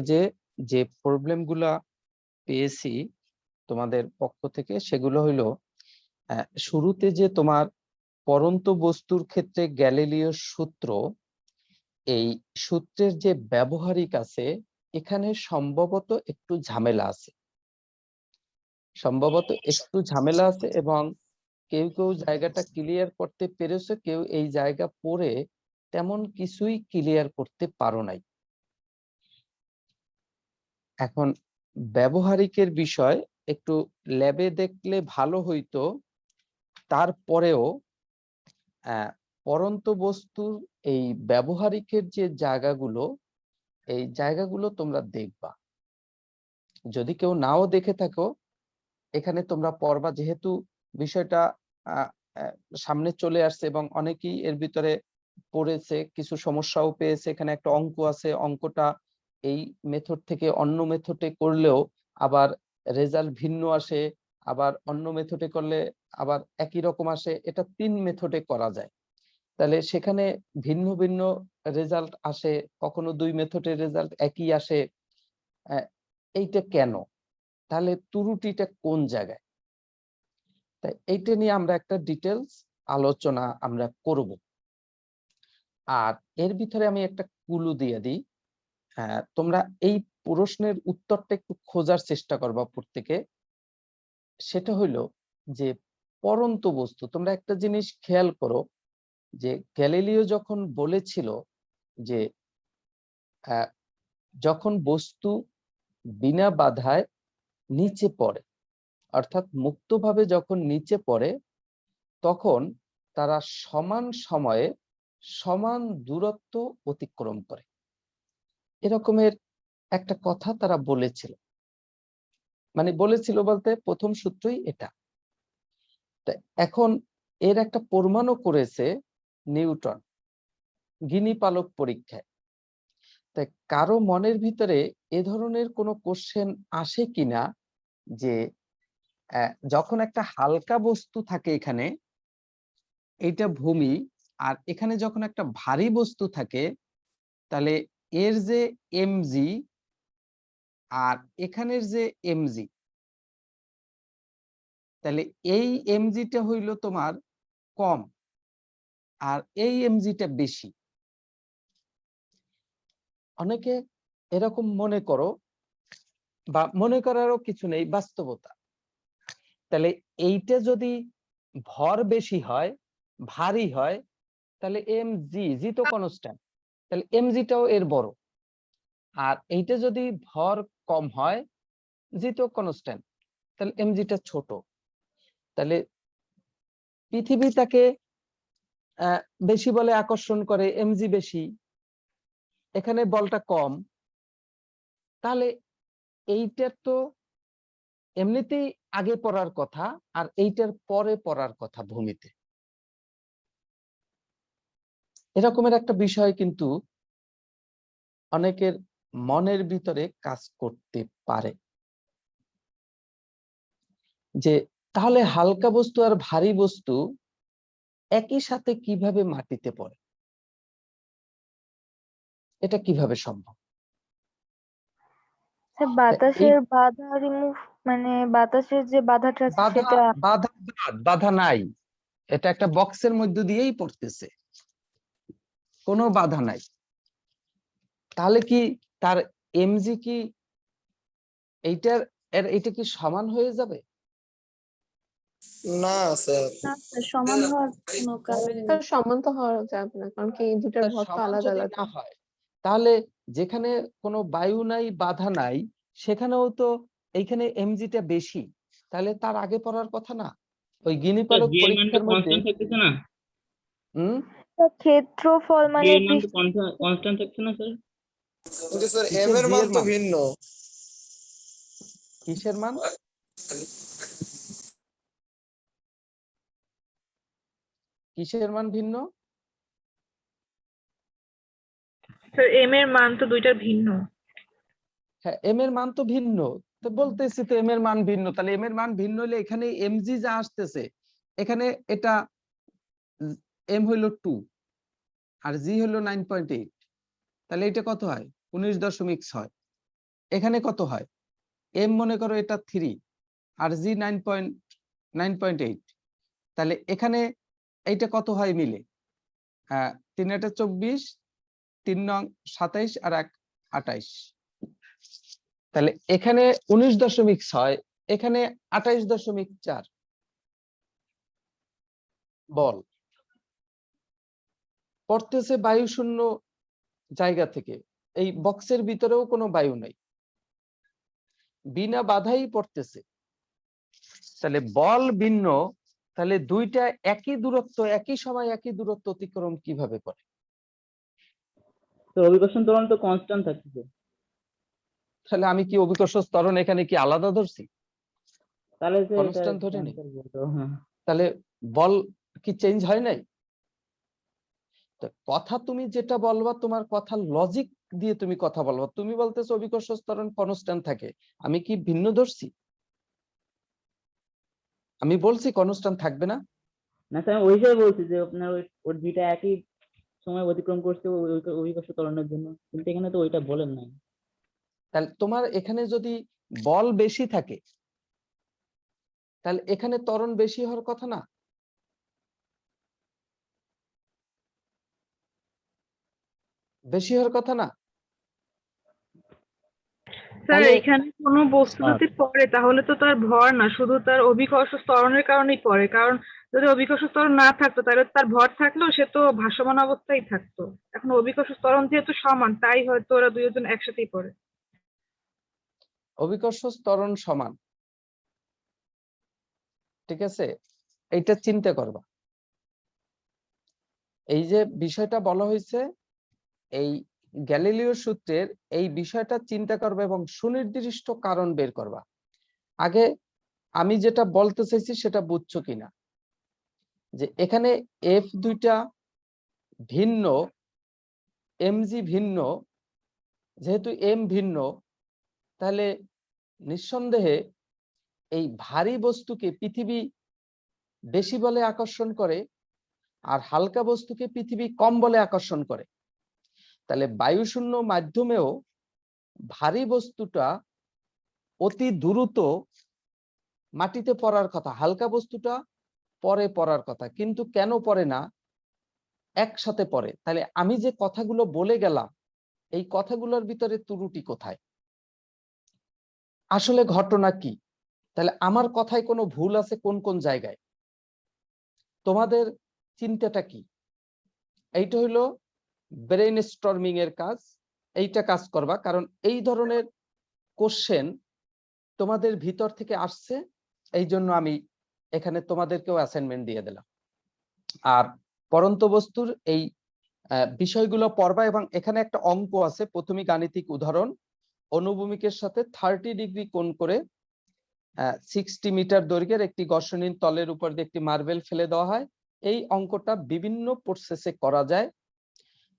যে যে প্রবলেম গুলা পেয়েছি তোমাদের পক্ষ থেকে সেগুলো হইলো শুরুতে যে তোমার পরন্ত বস্তুর ক্ষেত্রে গ্যালিলিও সূত্র, এই সূত্রের যে ব্যবহারিক আছে এখানে সম্ভবত একটু ঝামেলা আছে, এবং কেউ কেউ জায়গাটা ক্লিয়ার করতে পেরেছে, কেউ এই জায়গা পড়ে তেমন কিছুই ক্লিয়ার করতে পারো নাই। এখন ব্যবহারিকের বিষয় একটু ল্যাবে দেখলে ভালো হইতো। তারপরেও পরন্ত বস্তুর এই ব্যবহারিকের যে জায়গাগুলো, এই জায়গাগুলো তোমরা দেখবা। যদি কেউ নাও দেখে থাকো এখানে তোমরা পড়বা, যেহেতু বিষয়টা সামনে চলে আসছে এবং অনেকেই এর ভিতরে পড়েছে, কিছু সমস্যাও পেয়েছে। এখানে একটা অঙ্ক আছে, অঙ্কটা এই মেথড থেকে অন্য মেথডে করলেও আবার রেজাল্ট ভিন্ন আসে, আবার অন্য মেথডে করলে আবার একই রকম আসে। এটা 3 মেথডে করা যায়। তাহলে সেখানে ভিন্ন ভিন্ন রেজাল্ট আসে, কখনো 2 মেথডের রেজাল্ট একই আসে। এইটা কেন? তাহলে ত্রুটিটা কোন জায়গায়? তাই এইটা নিয়ে আমরা একটা ডিটেলস আলোচনা আমরা করব। আর এর ভিতরে আমি একটা ক্লু দিয়ে দিই। তোমরা এই প্রশ্নের উত্তরটা একটু খোঁজার চেষ্টা করবা প্রত্যেকে। সেটা হইলো যে পরন্ত বস্তু, তোমরা একটা জিনিস খেয়াল করো যে গ্যালিলিও যখন বলেছিল যে যখন বস্তু বিনা বাধায় নিচে পড়ে, অর্থাৎ মুক্তভাবে যখন নিচে পড়ে, তখন তারা সমান সময়ে সমান দূরত্ব অতিক্রম করে। এরকমের একটা কথা তারা বলেছিল, মানে বলেছিল বলতে প্রথম সূত্রই এটা। এখন এর একটা প্রমাণও করেছে নিউটন গিনি পালক পরীক্ষায়। তাই কারো মনের ভিতরে এ ধরনের কোনো কোশ্চেন আসে কিনা যে যখন একটা হালকা বস্তু থাকে এখানে, এইটা ভূমি, আর এখানে যখন একটা ভারী বস্তু থাকে, তাহলে এর যে এমজি আর এখানের যে এমজি, তাহলে এই এমজিটা হইল তোমার কম আর এই এমজিটা বেশি। অনেকে এরকম মনে করো, বা মনে করারও কিছু নেই, বাস্তবতা। তাহলে এইটা যদি ভর বেশি হয়, ভারী হয়, তাহলে এমজি, জি তো কনস্ট্যান্ট, তাহলে এমজিটাও এর বড়। আর এইটা যদি ভর কম হয়, জি তো কনস্ট্যান্ট, তাহলে এমজিটা ছোট। তাহলে পৃথিবী তাকে বেশি বলে আকর্ষণ করে, এমজি বেশি, এখানে বলটা কম। তাহলে এইটার তো এমনিতেই আগে পড়ার কথা, আর এইটার পরে পড়ার কথা ভূমিতে। এরকমের একটা বিষয় কিন্তু অনেকের মনের ভিতরে কাজ করতে পারে, যে তাহলে হালকা বস্তু আর ভারী বস্তু একই সাথে কিভাবে মাটিতে পড়ে, এটা কিভাবে সম্ভব? বাতাসের বাধা রিমুভ, মানে বাতাসের যে বাধাটা আছে বাধা সেটা। বাধা বাধা নাই, এটা একটা বক্সের মধ্যে দিয়েই পড়তেছে, কোনো বাধা নাই। তাহলে কি তার এমজি কি এইটার এটা কি সমান হয়ে যাবে? না স্যার, সমান হওয়ার কোনো কারণ নেই। সমান তো হওয়া যাবে না, কারণ কি এই দুটার ভর তো সমান আলাদা যদি আলাদা। না হয়, তাহলে যেখানে কোনো বায়ু নাই, বাধা নাই, সেখানেও তো এইখানে এমজিটা বেশি, তাহলে তার আগে পড়ার কথা না? ওই গিনি পালক পরীক্ষার মধ্যে থাকতেছে না, ক্ষেত্রফল মানে এর মান তো কনস্ট্যান্ট থাকছে না স্যার। কিন্তু স্যার এম এর মান তো ভিন্ন। কিসের মান? কিসের মান ভিন্ন? স্যার এম এর মান তো দুইটার ভিন্ন। হ্যাঁ, এম এর মান তো ভিন্ন, তো বলতেছি তো এম এর মান ভিন্ন। তাহলে এম এর মান ভিন্ন হলে এখানে এমজি যা আসতেছে, এখানে এটা এম হইল 2 আর জি হলো 9.8, তাহলে এটা কত হয়? 19.6। এখানে কত হয়? এম মনে করো এটা 3 আর জি 9.8, তাহলে এখানে এইটা কত হয় মিলে? 3 এটা 24, 3 নং 27 আর 1 28, তাহলে এখানে 19.6, এখানে 28.4 বল পড়তেছে বায়ু শূন্য জায়গা থেকে। এই বক্সের ভিতরেও কোনো বায়ু নাই, বিনা বাধাই পড়তেছে। তাহলে বল ভিন্ন, তাহলে দুইটা একই দূরত্ব একই সময় একই দূরত্ব অতিক্রম কিভাবে করে? তো অভিকর্ষণ ত্বরণ তো কনস্ট্যান্ট থাকছে। তাহলে আমি কি অভিকর্ষ ত্বরণ এখানে কি আলাদা ধরছি? তাহলে যে এটা কনস্ট্যান্ট ধরে নি, ক্যান্সেল বলতো। হ্যাঁ, তাহলে বল কি চেঞ্জ হয় নাই? তো কথা তুমি যেটা বলবা, তোমার কথা লজিক দিয়ে তুমি কথা বলবা। তুমি বলতেছো অভিকর্ষ ত্বরণ কনস্ট্যান্ট থাকে, আমি কি ভিন্ন ধরছি? আমি বলছি কনস্ট্যান্ট থাকবে না। না স্যার আমি ওই হিসাবে বলছি যে আপনার ওর দুইটা একই সময় অতিক্রম করছে অভিকর্ষ ত্বরণের জন্য, কিন্তু এখানে তো ওইটা বলেন নাই। তাহলে তোমার এখানে যদি বল বেশি থাকে, তাহলে এখানে ত্বরণ বেশি হওয়ার কথা না? বেশি হওয়ার কথা না? স্যার তাহলে এখানে কোনো বস্তু যদি পড়ে তাহলে তো তার ভর না, শুধু তার অভিকর্ষ ত্বরণের কারণেই পড়ে। কারণ যদি অভিকর্ষ ত্বরণ না থাকতো তাহলে তার ভর থাকলেও সে তো ভাসমান অবস্থায় থাকতো। এখন অভিকর্ষ ত্বরণ যেহেতু সমান, তাই হয়তো ওরা দুইজন একসাথেই পড়ে। অভিকর্ষ ত্বরণ সমান, ঠিক আছে, এইটা চিন্তা করবা। এই যে বিষয়টা বলা হয়েছে, এই গ্যালিলিও সূত্রের এই বিষয়টা চিন্তা করবা এবং সুনির্দিষ্ট কারণ বের করবা। আগে আমি যেটা বলতে চাইছি সেটা বুঝছো কিনা, যে এখানে এফ দুইটা ভিন্ন, এমজি ভিন্ন, যেহেতু এম ভিন্ন, তাহলে নিঃসন্দেহে এই ভারী বস্তুকে পৃথিবী বেশি বলে আকর্ষণ করে, আর হালকা বস্তুকে পৃথিবী কম বলে আকর্ষণ করে। তাহলে বায়ুশূন্য মাধ্যমেও ভারী বস্তুটা অতি দ্রুত মাটিতে পড়ার কথা, হালকা বস্তুটা পরে পড়ার কথা, কিন্তু কেন পড়ে না? একসাথে পড়ে। তাহলে আমি যে কথাগুলো বলে গেলাম, এই কথাগুলোর ভিতরে ত্রুটি কোথায়? আসলে ঘটনা কি? তাহলে আমার কথায় কোনো ভুল আছে কোন কোন জায়গায়? তোমাদের চিন্তাটা কি? এইটা হইলো ব্রেইন স্টর্মিং এর কাজ। এইটা কাজ করবা, কারণ এই ধরনের কোশ্চেন তোমাদের ভিতর থেকে আসছে, এই জন্য আমি এখানে তোমাদেরকেও অ্যাসাইনমেন্ট দিয়ে দিলাম। আর পরন্ত বস্তুর এই বিষয়গুলো পড়বা, এবং এখানে একটা অঙ্ক আছে, প্রথমেই গাণিতিক উদাহরণ। অনুভূমিকের সাথে 30 ডিগ্রি কোণ করে 60 মিটার দৈর্ঘ্যের একটি ঘর্ষণহীন তলের উপর দিয়ে একটি মার্বেল ফেলে দেওয়া হয়। এই অঙ্কটা বিভিন্ন প্রসেসে করা যায়,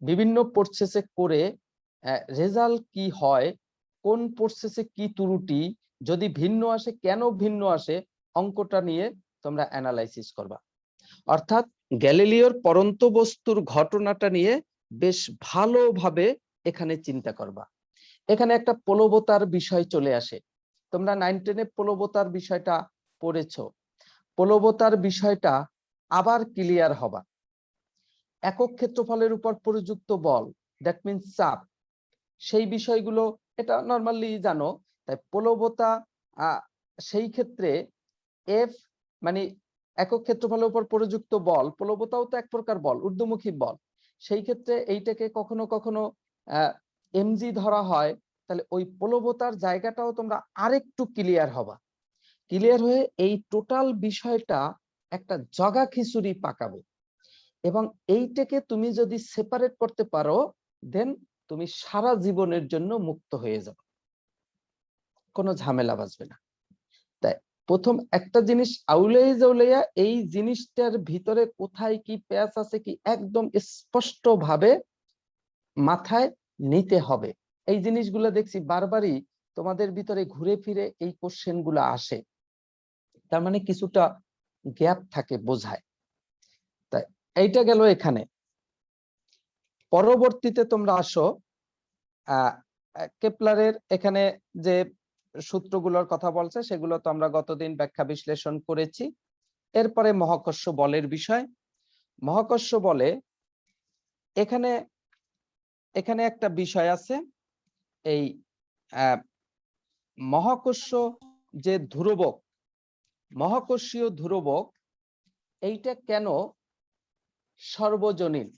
বিভিন্ন প্রসেসে করে রেজাল্ট কি হয়, কোন প্রসেসে কি ত্রুটি, যদি ভিন্ন আসে কেন ভিন্ন আসে, অঙ্কটা নিয়ে তোমরা অ্যানালাইসিস করবা। অর্থাৎ গ্যালিলিওর পরন্ত বস্তুর ঘটনাটা নিয়ে বেশ ভালোভাবে এখানে চিন্তা করবা। এখানে একটা প্লবতার বিষয় চলে আসে। তোমরা 9-10-এ প্লবতার বিষয়টা পড়েছো। প্লবতার বিষয়টা আবার ক্লিয়ার হবা। একক ক্ষেত্রফলের উপর প্রযুক্ত বল, দ্যাট মিনস চাপ, সেই বিষয়গুলো এটা নরমালি জানো। তাই প্লবতা সেই ক্ষেত্রে এফ মানে একক ক্ষেত্রফলের উপর প্রযুক্ত বল, প্লবতাও তো এক প্রকার বল, ঊর্ধ্বমুখী বল। সেই ক্ষেত্রে এইটাকে কখনো কখনো এমজি ধরা হয়। তাহলে ওই প্লবতার জায়গাটাও তোমরা আরেকটু ক্লিয়ার হবা। ক্লিয়ার হয়ে এই টোটাল বিষয়টা একটা জগা খিচুড়ি পাকাবে, এবং এইটাকে তুমি যদি সেপারেট করতে পারো, দেন তুমি সারা জীবনের জন্য মুক্ত হয়ে যাবে, কোনো ঝামেলা বাঁচবে না। তাই প্রথম একটা জিনিস আউলাইয়া এই জিনিসটার ভিতরে কোথায় কি প্যাচ আছে কি একদম স্পষ্ট ভাবে মাথায় নিতে হবে। এই জিনিসগুলো দেখছি বারবারই তোমাদের ভিতরে ঘুরে ফিরে এই কোশ্চেন গুলো আসে, তার মানে কিছুটা গ্যাপ থাকে বোঝায়। তাই এইটা গেল এখানে। পরবর্তীতে তোমরা আসো কেপলারের এখানে যে সূত্রগুলোর কথা বলছে সেগুলো তো আমরা গতদিন ব্যাখ্যা বিশ্লেষণ করেছি। এরপরে মহাকর্ষ বলের বিষয়। মহাকর্ষ বলে এখানে এখানে একটা বিষয় আছে, এই মহাকর্ষ যে ধ্রুবক, মহাকর্ষীয় ধ্রুবক, এইটা কেন সর্বজনীন?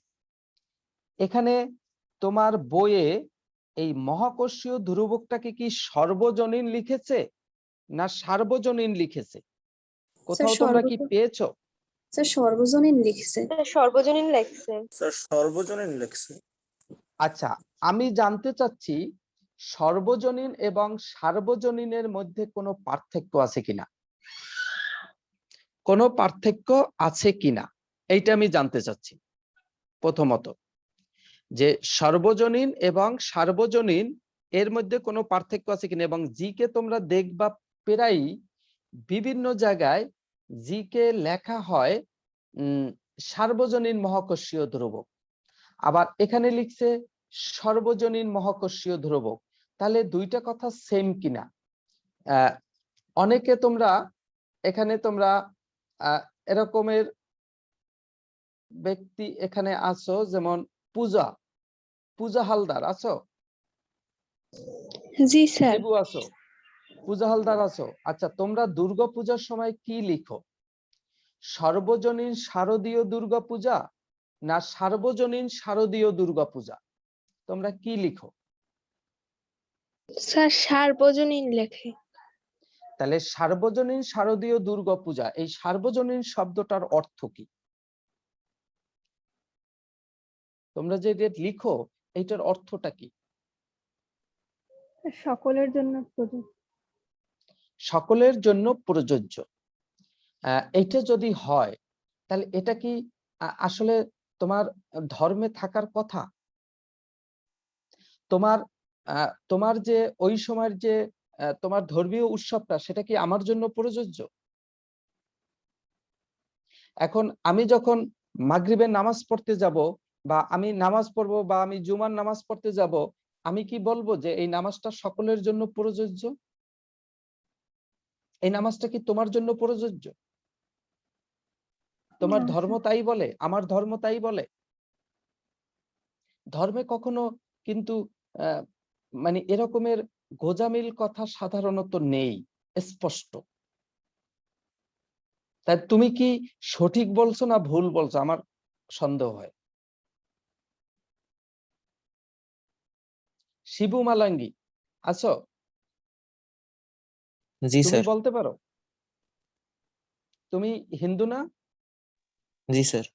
এখানে তোমার বইয়ে এই মহাকর্ষীয় ধ্রুবকটাকে কি সর্বজনীন লিখেছে না সার্বজনীন লিখেছে? কোথাও তোমরা কি পেয়েছো? স্যার সর্বজনীন লিখছে। সর্বজনীন লেখছে। স্যার সর্বজনীন লেখছে। আচ্ছা, আমি জানতে চাচ্ছি সর্বজনীন এবং সার্বজনীনের মধ্যে কোনো পার্থক্য আছে কিনা, কোনো পার্থক্য আছে কিনা এইটা আমি জানতে চাচ্ছি। প্রথমত যে সর্বজনীন এবং সার্বজনীন এর মধ্যে কোনো পার্থক্য আছে কিনা, এবং জি কে তোমরা দেখবা প্রায় বিভিন্ন জায়গায় জি কে লেখা হয় সার্বজনীন মহাকর্ষীয় ধ্রুবক, আবার এখানে লিখছে সর্বজনীন মহাকর্ষীয় ধ্রুবক। তাহলে দুইটা কথা সেম কিনা? অনেকে তোমরা এখানে তোমরা এরকমের ব্যক্তি এখানে আছো, যেমন পূজা পূজা হালদার আছো, জি স্যার। শিবু আছো, পূজা হালদার আছো। আচ্ছা, তোমরা দুর্গা পূজার সময় কি লিখো? সর্বজনীন শারদীয় দুর্গা পূজা না সার্বজনীন শারদীয় দুর্গা পূজা? তোমরা কি লিখো? স্যার সার্বজনীন লেখে। তাহলে সার্বজনীন শারদীয় দুর্গা পূজা, এই সার্বজনীন শব্দটার অর্থ কি? তোমরা যে লিখো এইটার অর্থটা কি? সকলের জন্য প্রযোজ্য। সকলের জন্য প্রযোজ্য। এইটা যদি হয় তাহলে এটা কি আসলে তোমার ধর্মে থাকার কথা? তোমার তোমার যে ওই সময়ের যে তোমার ধর্মীয় উৎসবটা সেটা কি আমার জন্য প্রযোজ্য? এখন আমি যখন মাগরিবের নামাজ পড়তে যাব বা আমি নামাজ পড়বো বা আমি জুমার নামাজ পড়তে যাব, আমি কি বলবো যে এই নামাজটা সকলের জন্য প্রযোজ্য? এই নামাজটা কি তোমার জন্য প্রযোজ্য? তোমার ধর্ম তাই বলে, আমার ধর্ম তাই বলে। ধর্মে কখনো কিন্তু মানে এরকমের গোজামিল কথা সাধারণত নেই, স্পষ্ট। তাই তুমি কি সঠিক বলছো না ভুল বলছো আমার সন্দেহ হয়। শিবু মালাঙ্গি আছো? জি তুমি স্যার। বলতে পারো? তুমি হিন্দু না? জি স্যার।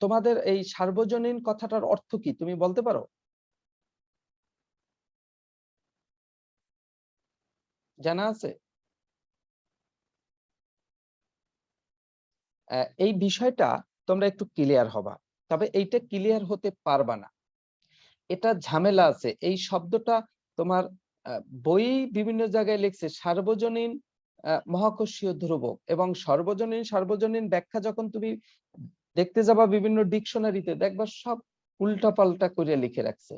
তোমাদের এই সার্বজনীন কথাটার অর্থ কি তুমি বলতে পারো? জানা আছে? এই বিষয়টা তোমরা একটু ক্লিয়ার হবা, তবে এইটা ক্লিয়ার হতে পারবা না, এটা ঝামেলা আছে। এই শব্দটা তোমার বই বিভিন্ন জায়গায় লিখছে সার্বজনীন মহাকর্ষীয় ধ্রুবক, এবং সার্বজনীন ব্যাখ্যা যখন তুমি দেখতে যাবা বিভিন্ন ডিকশনারিতে দেখবা সব উল্টা পাল্টা করে লিখে রাখছে।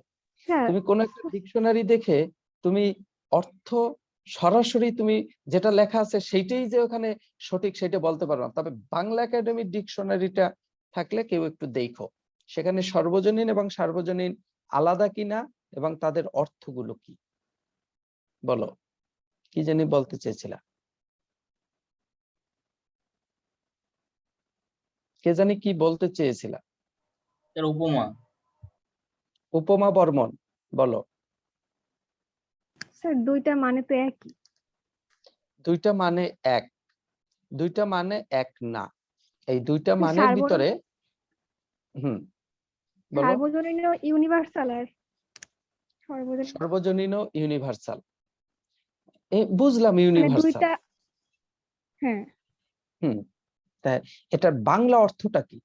তুমি কোন একটা ডিকশনারি দেখে তুমি অর্থ সরাসরি তুমি যেটা লেখা আছে সেইটাই যে ওখানে সঠিক সেটা বলতে পারো না। তবে বাংলা একাডেমির ডিকশনারিটা থাকলে কেউ একটু দেখো সেখানে সর্বজনীন এবং সার্বজনীন আলাদা কিনা এবং তাদের অর্থগুলো কি। বলো, কি জানি বলতে চেয়েছিলা? কে জানি কি বলতে চেয়েছিলা? উপমা। উপমা বর্মন, বলো। স্যার দুইটা মানে তো একই। দুইটা মানে এক, দুইটা মানে এক না। এই দুইটা মানের ভিতরে বলো। সার্বজনীন ইউনিভার্সাল আর সর্বজনীন ও ইউনিভার্সাল। বুঝলাম মানে ইউনিভার্সাল। দুইটা। হ্যাঁ। তাই এটার বাংলা অর্থটা কি?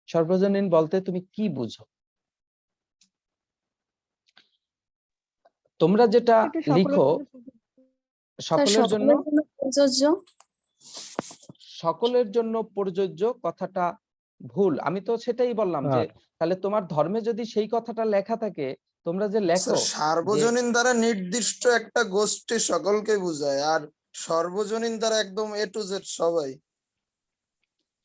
সর্বজনীন বলতে তুমি কি বুঝো? তোমরা যেটা লিখো সকলের জন্য প্রযোজ্য। সকলের জন্য প্রযোজ্য কথাটা ভুল, আমি তো সেটাই বললাম যে স্যার তাহলে তোমার ধর্মে যদি সেই কথাটা লেখা থাকে, তোমরা যে লেখো স্যার যে সার্বজনীন দ্বারা নির্দিষ্ট একটা গোষ্ঠী সকলকে বোঝায়, আর সর্বজনীন দ্বারা একদম এ টু জেড সবাই।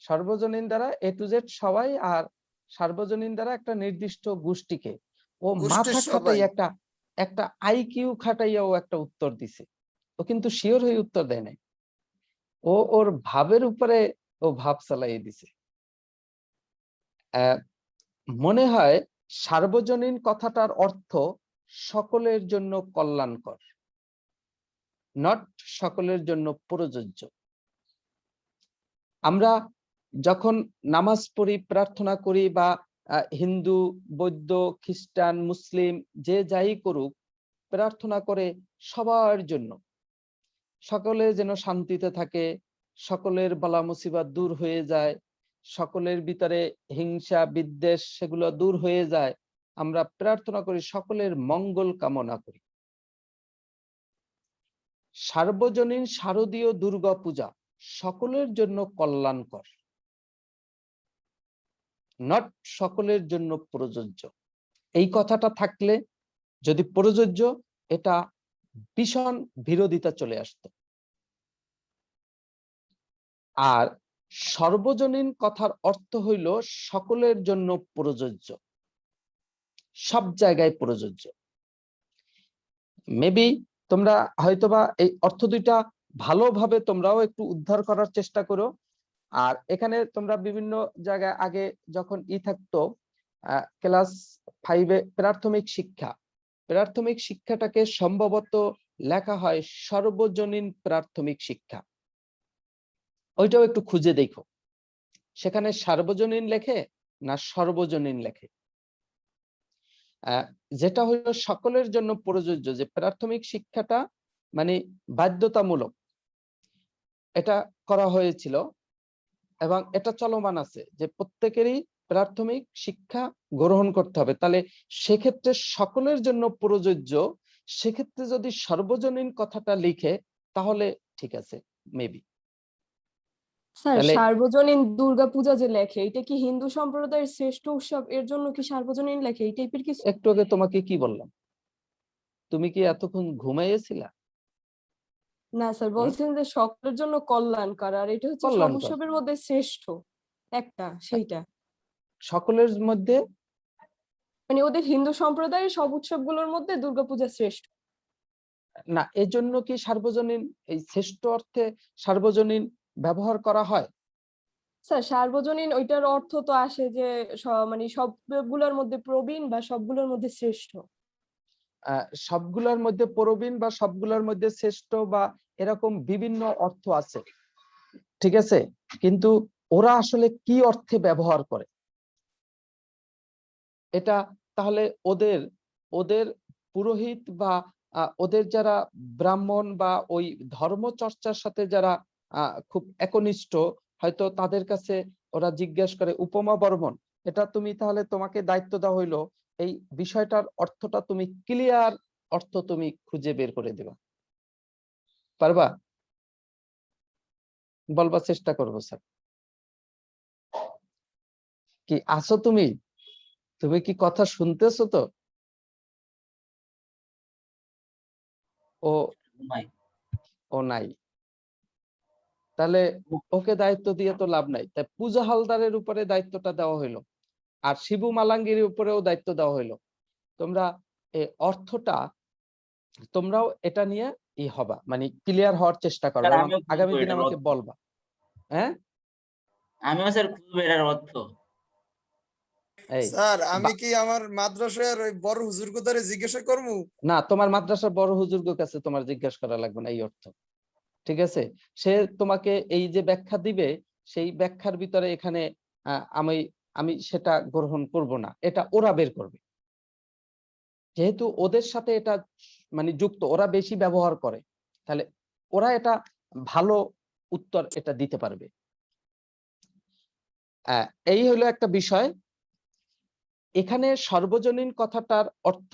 সর্বজনীন দ্বারা এ টু জেড সবাই, আর সার্বজনীন দ্বারা একটা নির্দিষ্ট গোষ্ঠীকে। ও গোষ্ঠীর মাথা খাটাই সবাই। একটা একটা আইকিউ খাটাইয়া ও একটা উত্তর দিছে, ও কিন্তু শিওর হয়ে উত্তর দেয় নাই, ও ওর ভাবের উপরে ও ভাব চালাই দিছে। মনে হয় সার্বজনীন কথাটার অর্থ সকলের জন্য কল্যাণকর, নট সকলের জন্য প্রযোজ্য। আমরা যখন নামাজ পড়ি, প্রার্থনা করি, বা হিন্দু, বৌদ্ধ, খ্রিস্টান, মুসলিম যে যাই করুক, প্রার্থনা করে সবার জন্য, সকলে যেন শান্তিতে থাকে, সকলের বালা মুসিবত দূর হয়ে যায়, সকলের ভিতরে হিংসা বিদ্বেষ সেগুলো দূর হয়ে যায়, আমরা প্রার্থনা করি, সকলের মঙ্গল কামনা করি। সার্বজনীন শারদীয় দুর্গা পূজা সকলের জন্য কল্যাণকর, নট সকলের জন্য প্রযোজ্য। এই কথাটা থাকলে যদি প্রযোজ্য, এটা ভীষণ বিরোধিতা চলে আসতো। আর সর্বজনীন কথার অর্থ হইল সকলের জন্য প্রযোজ্য, সব জায়গায় প্রযোজ্য। মেবি তোমরা হয়তোবা এই অর্থ দুইটা ভালোভাবে তোমরাও একটু উদ্ধার করার চেষ্টা করো। আর এখানে তোমরা বিভিন্ন জায়গায় আগে যখন থাকতো ক্লাস 5-এ প্রাথমিক শিক্ষাটাকে সম্ভবত লেখা হয় সর্বজনীন প্রাথমিক শিক্ষা, ওইটাও একটু খুঁজে দেখো সেখানে সার্বজনীন লেখে না সর্বজনীন লেখে। যেটা হলো সকলের জন্য প্রযোজ্য, যে প্রাথমিক শিক্ষাটা মানে বাধ্যতামূলক, এটা করা হয়েছিল এবং এটা চলমান আছে যে প্রত্যেকেরই প্রাথমিক শিক্ষা গ্রহণ করতে হবে। তাহলে সেক্ষেত্রে সকলের জন্য প্রযোজ্য, সেক্ষেত্রে যদি সর্বজনীন কথাটা লিখে তাহলে ঠিক আছে মেবি। স্যার তাহলে সার্বজনীন দুর্গাপূজা যে লেখে, এটা কি হিন্দু সম্প্রদায়ের শ্রেষ্ঠ উৎসব, এর জন্য কি সার্বজনীন লেখে এই টাইপের কিছু? একটু আগে তোমাকে কি বললাম, তুমি কি এতক্ষণ ঘুমাইয়েছিলা? না স্যার, বলছেন যে সকলের জন্য কল্যাণকর, আর এটা হচ্ছে সব কল্যাণকর উৎসবের মধ্যে শ্রেষ্ঠ একটা, সেইটা সকলের মধ্যে, মানে ওদের হিন্দু সম্প্রদায়ের সব উৎসবগুলোর মধ্যে দুর্গাপূজা শ্রেষ্ঠ। না এজন্য কি সার্বজনীন এই শ্রেষ্ঠ অর্থে সার্বজনীন ব্যবহার করা হয়? স্যার সার্বজনীন ওইটার অর্থ তো আসে যে মানে সবগুলোর মধ্যে প্রবীণ বা সবগুলোর মধ্যে শ্রেষ্ঠ। সবগুলোর মধ্যে প্রবীণ বা সবগুলোর মধ্যে শ্রেষ্ঠ বা এরকম বিভিন্ন অর্থ আছে, ঠিক আছে, কিন্তু ওরা আসলে কি অর্থে ব্যবহার করে এটা তাহলে ওদের ওদের পুরোহিত বা ওদের যারা ব্রাহ্মণ বা ওই ধর্ম চর্চার সাথে যারা খুব একনিষ্ঠ, হয়তো তাদের কাছে ওরা জিজ্ঞাসা করে উপমা বর্মণ, এটা তুমি তাহলে তোমাকে দায়িত্ব দেওয়া হইলো এই বিষয়টার অর্থটা তুমি ক্লিয়ার অর্থ তুমি খুঁজে বের করে দেবা, পারবা? বলবার চেষ্টা করবো স্যার। কি আছো তুমি? তুমি কি কথা শুনতেছো তো? ও নাই, তাহলে ওকে দায়িত্ব দিয়ে তো লাভ নাই। তাই পূজা হালদারের উপরে দায়িত্বটা দেওয়া হইলো, আর শিবু মালাঙ্গির উপরেও দায়িত্ব দেওয়া হইলো। তোমরা এই অর্থটা তোমরাও এটা নিয়ে হবা, মানে ক্লিয়ার হওয়ার চেষ্টা করবে এবং আগামী দিনে আমাকে বলবা। হ্যাঁ আমিও স্যার খুঁজবো এটার অর্থ। এই স্যার আমি কি আমার মাদ্রাসার ওই বড় হুজুর কোদারে জিজ্ঞাসা করবো? না, তোমার মাদ্রাসার বড় হুজুরের কাছে তোমার জিজ্ঞাসা করা লাগবে না এই অর্থ, ঠিক আছে? সে তোমাকে এই যে ব্যাখ্যা দিবে, সেই ব্যাখ্যার ভিতরে এখানে আমি আমি সেটা গ্রহণ করব না, এটা ওরা বের করবে, যেহেতু ওদের সাথে এটা মানে যুক্ত, ওরা বেশি ব্যবহার করে, তাহলে ওরা এটা ভালো উত্তর এটা দিতে পারবে। এই হলো একটা বিষয়। এখানে সর্বজনীন কথাটার অর্থ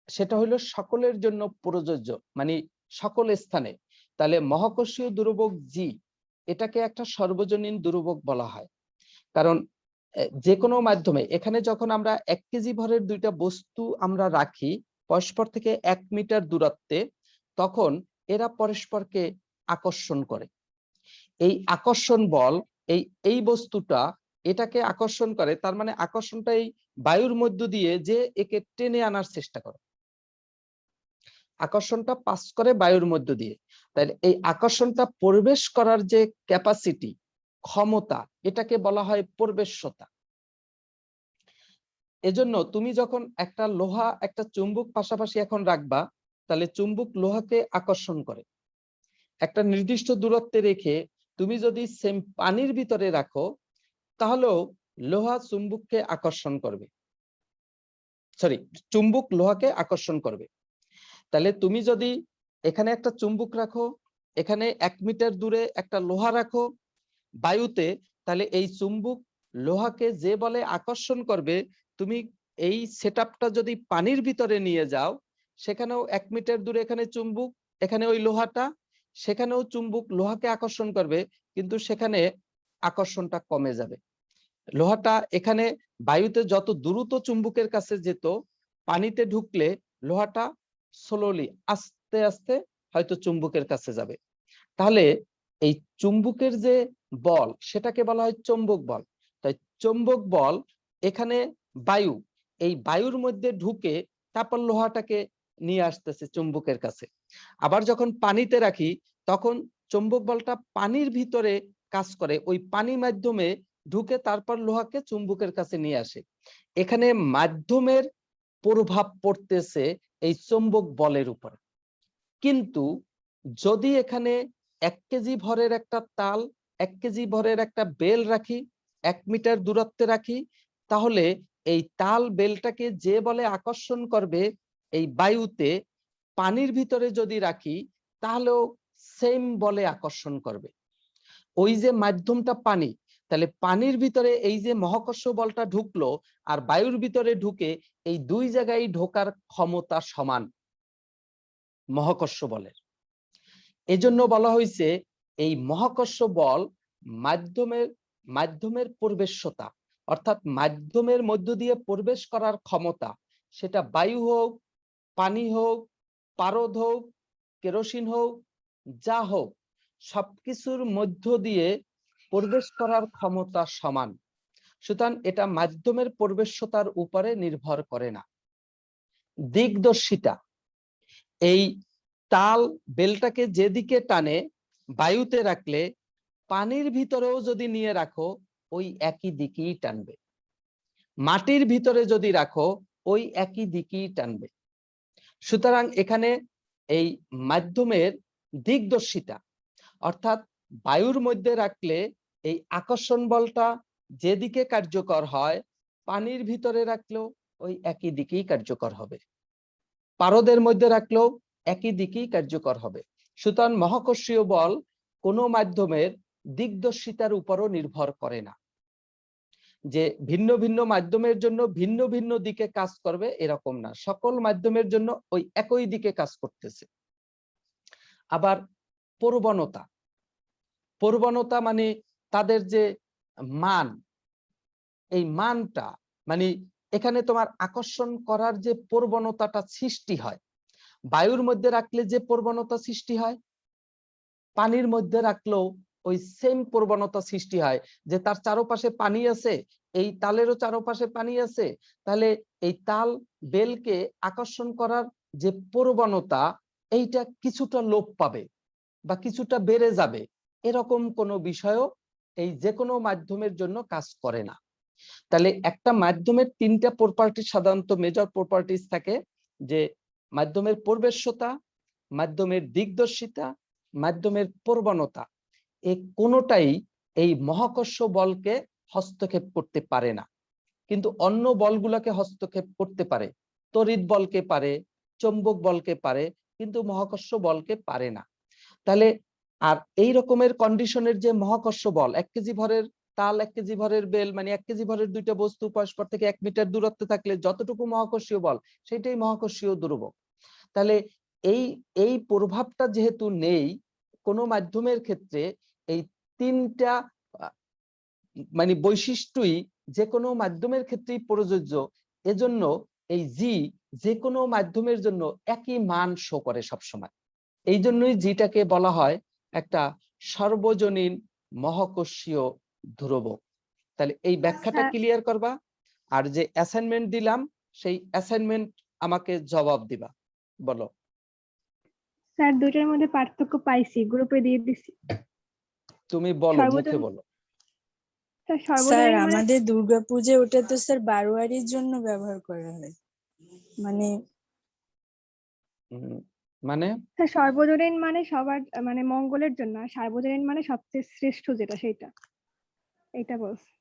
সেটা হলো সকলের জন্য প্রযোজ্য, মানে সকল স্থানে। তাহলে মহাকর্ষীয় দুর্যোগ জি, এটাকে একটা সর্বজনীন দুর্যোগ বলা হয়। কারণ যে কোনো মাধ্যমে এখানে যখন আমরা 1 কেজি ভরের দুইটা বস্তু আমরা রাখি পরস্পর থেকে 1 মিটার দূরত্বে, তখন এরা পরস্পরকে আকর্ষণ করে। এই আকর্ষণ বল এই বস্তুটা এটাকে আকর্ষণ করে, তার মানে আকর্ষণটা এই বায়ুর মধ্য দিয়ে যে একে টেনে আনার চেষ্টা করে, আকর্ষণটা পাস করে বায়ুর মধ্য দিয়ে। তাহলে এই আকর্ষণটা প্রবেশ করার যে ক্যাপাসিটি, ক্ষমতা, এটাকে বলা হয় প্রবেশ্যতা। এজন্য তুমি যখন একটা লোহা একটা চুম্বক পাশাপাশি এখন রাখবা, তাহলে চুম্বক লোহাকে আকর্ষণ করে। একটা নির্দিষ্ট দূরত্বে রেখে তুমি যদি সেম পানির ভিতরে রাখো, তাহলেও লোহা চুম্বককে আকর্ষণ করবে, সরি চুম্বক লোহাকে আকর্ষণ করবে। তাহলে তুমি যদি এখানে একটা চুম্বক রাখো, এখানে 1 মিটার দূরে একটা লোহা রাখো বায়ুতে, তাহলে এই চুম্বক লোহাকে যে বলে আকর্ষণ করবে, তুমি এই সেটআপটা যদি পানির ভিতরে নিয়ে যাও, সেখানেও 1 মিটার দূরে এখানে চুম্বক, এখানে ওই লোহাটা, সেখানেও চুম্বক লোহাকে আকর্ষণ করবে, কিন্তু সেখানে আকর্ষণটা কমে যাবে। লোহাটা এখানে বায়ুতে যত দ্রুত চুম্বকের কাছে যেত, পানিতে ঢুকলে লোহাটা স্লোলি আস্তে আস্তে হয়তো চুম্বকের কাছে যাবে। তাহলে এই চুম্বকের যে বল সেটাকে বলা হয় চৌম্বক বল। তাই চৌম্বক বল এখানে বায়ু, এই বায়ুর মধ্যে ঢুকে তারপর লোহাটাকে নিয়ে আসতেছে চুম্বকের কাছে। আবার যখন পানিতে রাখি, তখন চৌম্বক বলটা পানির ভিতরে কাজ করে, ওই পানি মাধ্যমে ঢুকে তারপর লোহাকে চুম্বকের কাছে নিয়ে আসে। এখানে মাধ্যমের প্রভাব পড়তেছে এই চৌম্বক বলের উপর। কিন্তু যদি এখানে 1 কেজি ভরের একটা তাল, 1 কেজি ভরের একটা বেল রাখি, 1 মিটার দূরত্বে রাখি, তাহলে এই তাল বেলটাকে যে বলে আকর্ষণ করবে এই বায়ুতে, পানির ভিতরে যদি রাখি তাহলেও সেম বলে আকর্ষণ করবে। ওই যে মাধ্যমটা পানি, তাহলে পানির ভিতরে এই যে মহাকর্ষ বলটা ঢুকলো আর বায়ুর ভিতরে ঢুকে, এই দুই জায়গায় ঢোকার ক্ষমতা সমান মহাকর্ষ বলের। এজন্য বলা হয়েছে এই মহাকর্ষ বল মাধ্যমের প্রবেশ্যতা, অর্থাৎ মাধ্যমের মধ্য দিয়ে প্রবেশ করার ক্ষমতা, সেটা বায়ু হোক, পানি হোক, পারদ হোক, কেরোসিন হোক, যা হোক, সবকিছুর মধ্য দিয়ে প্রবেশ করার ক্ষমতা সমান। সুতরাং এটা মাধ্যমের প্রবেশ্যতার উপরে নির্ভর করে না। দিকদর্শিতা, এই তাল বেলটাকে যেদিকে টানে বায়ুতে রাখলে, পানির ভিতরেও যদি নিয়ে রাখো ওই একই দিকেই টানবে, মাটির ভিতরে যদি রাখো ওই একই দিকেই টানবে। সুতরাং এখানে এই মাধ্যমের দিকদর্শিতা, অর্থাৎ বায়ুর মধ্যে রাখলে এই আকর্ষণ বলটা যেদিকে কার্যকর হয়, পানির ভিতরে রাখলেও ওই একই দিকেই কার্যকর হবে, পারদের মধ্যে রাখলেও একই দিকেই কার্যকর হবে। সুতরাং মহাকর্ষীয় বল কোনো মাধ্যমের দিকদর্শিতার উপরও নির্ভর করে না, যে ভিন্ন ভিন্ন মাধ্যমের জন্য ভিন্ন ভিন্ন দিকে কাজ করবে এরকম না, সকল মাধ্যমের জন্য ওই একই দিকে কাজ করতেছে। আবার প্রবণতা, প্রবণতা মানে তাদের যে মান, এই মানটা মানে এখানে তোমার আকর্ষণ করার যে প্রবণতাটা সৃষ্টি হয়, বায়ুর মধ্যে রাখলে যে প্রবণতা সৃষ্টি হয়, পানির মধ্যে রাখলেও ওই সেম প্রবণতা সৃষ্টি হয়, যে তার চারপাশে পানি আছে, এই তালেরও চারপাশে পানি আছে, তাহলে এই তাল বেলকে আকর্ষণ করার যে প্রবণতা, এইটা কিছুটা লোপ পাবে বা কিছুটা বেড়ে যাবে, এরকম কোনো বিষয়ও এই যে কোনো মাধ্যমের জন্য কাজ করে না। তাহলে একটা মাধ্যমের 3টা প্রপার্টি, সাধারণত মেজর প্রপার্টিজ থাকে, যে মাধ্যমের প্রবেশ্যতা, মাধ্যমের দিকদর্শিতা, মাধ্যমের প্রবণতা। এই কোনোটাই এই মহাকর্ষ বলকে হস্তক্ষেপ করতে পারে না, কিন্তু অন্য বলগুলোকে হস্তক্ষেপ করতে পারে। তড়িৎ বলকে পারে, চৌম্বক বলকে পারে, কিন্তু মহাকর্ষ বলকে পারে না। তাহলে আর এই রকমের কন্ডিশনের যে মহাকর্ষ বল, 1 কেজি ভরের তাল, 1 কেজি ভরের বেল, মানে 1 কেজি ভরের দুইটা বস্তু পরস্পর থেকে 1 মিটার দূরত্বে থাকলে যতটুকু মহাকর্ষীয় বল, সেটাই মহাকর্ষীয় ধ্রুবক। তাহলে এই প্রভাবটা যেহেতু নেই কোনো মাধ্যমের ক্ষেত্রে, এই 3টা মানে বৈশিষ্ট্যই যে কোনো মাধ্যমের ক্ষেত্রেই প্রযোজ্য, এজন্য এই জি যে কোনো মাধ্যমের জন্য একই মান শো করে সবসময়। এই জন্যই জিটাকে বলা হয় একটা সর্বজনীন মহাকর্ষীয় ধ্রুবক। তাহলে এই ব্যাখ্যাটা স্যার ক্লিয়ার করবা, আর যে অ্যাসাইনমেন্ট দিলাম সেই অ্যাসাইনমেন্ট আমাকে জবাব দিবা। বলো। স্যার দুইটার মধ্যে পার্থক্য পাইছি, গ্রুপে দিয়ে দিছি। তুমি বলো, মুখে সর্বজনীন বলো। স্যার স্যার সর্বজনীন মানে আমাদের দুর্গাপূজা ওটা তো স্যার বারোয়ারির জন্য ব্যবহার করা হয়, মানে মানে স্যার সর্বজনীন মানে সবার মানে মঙ্গলের জন্য, আর সার্বজনীন মানে সবচেয়ে শ্রেষ্ঠ যেটা সেটা, এটা বলছি।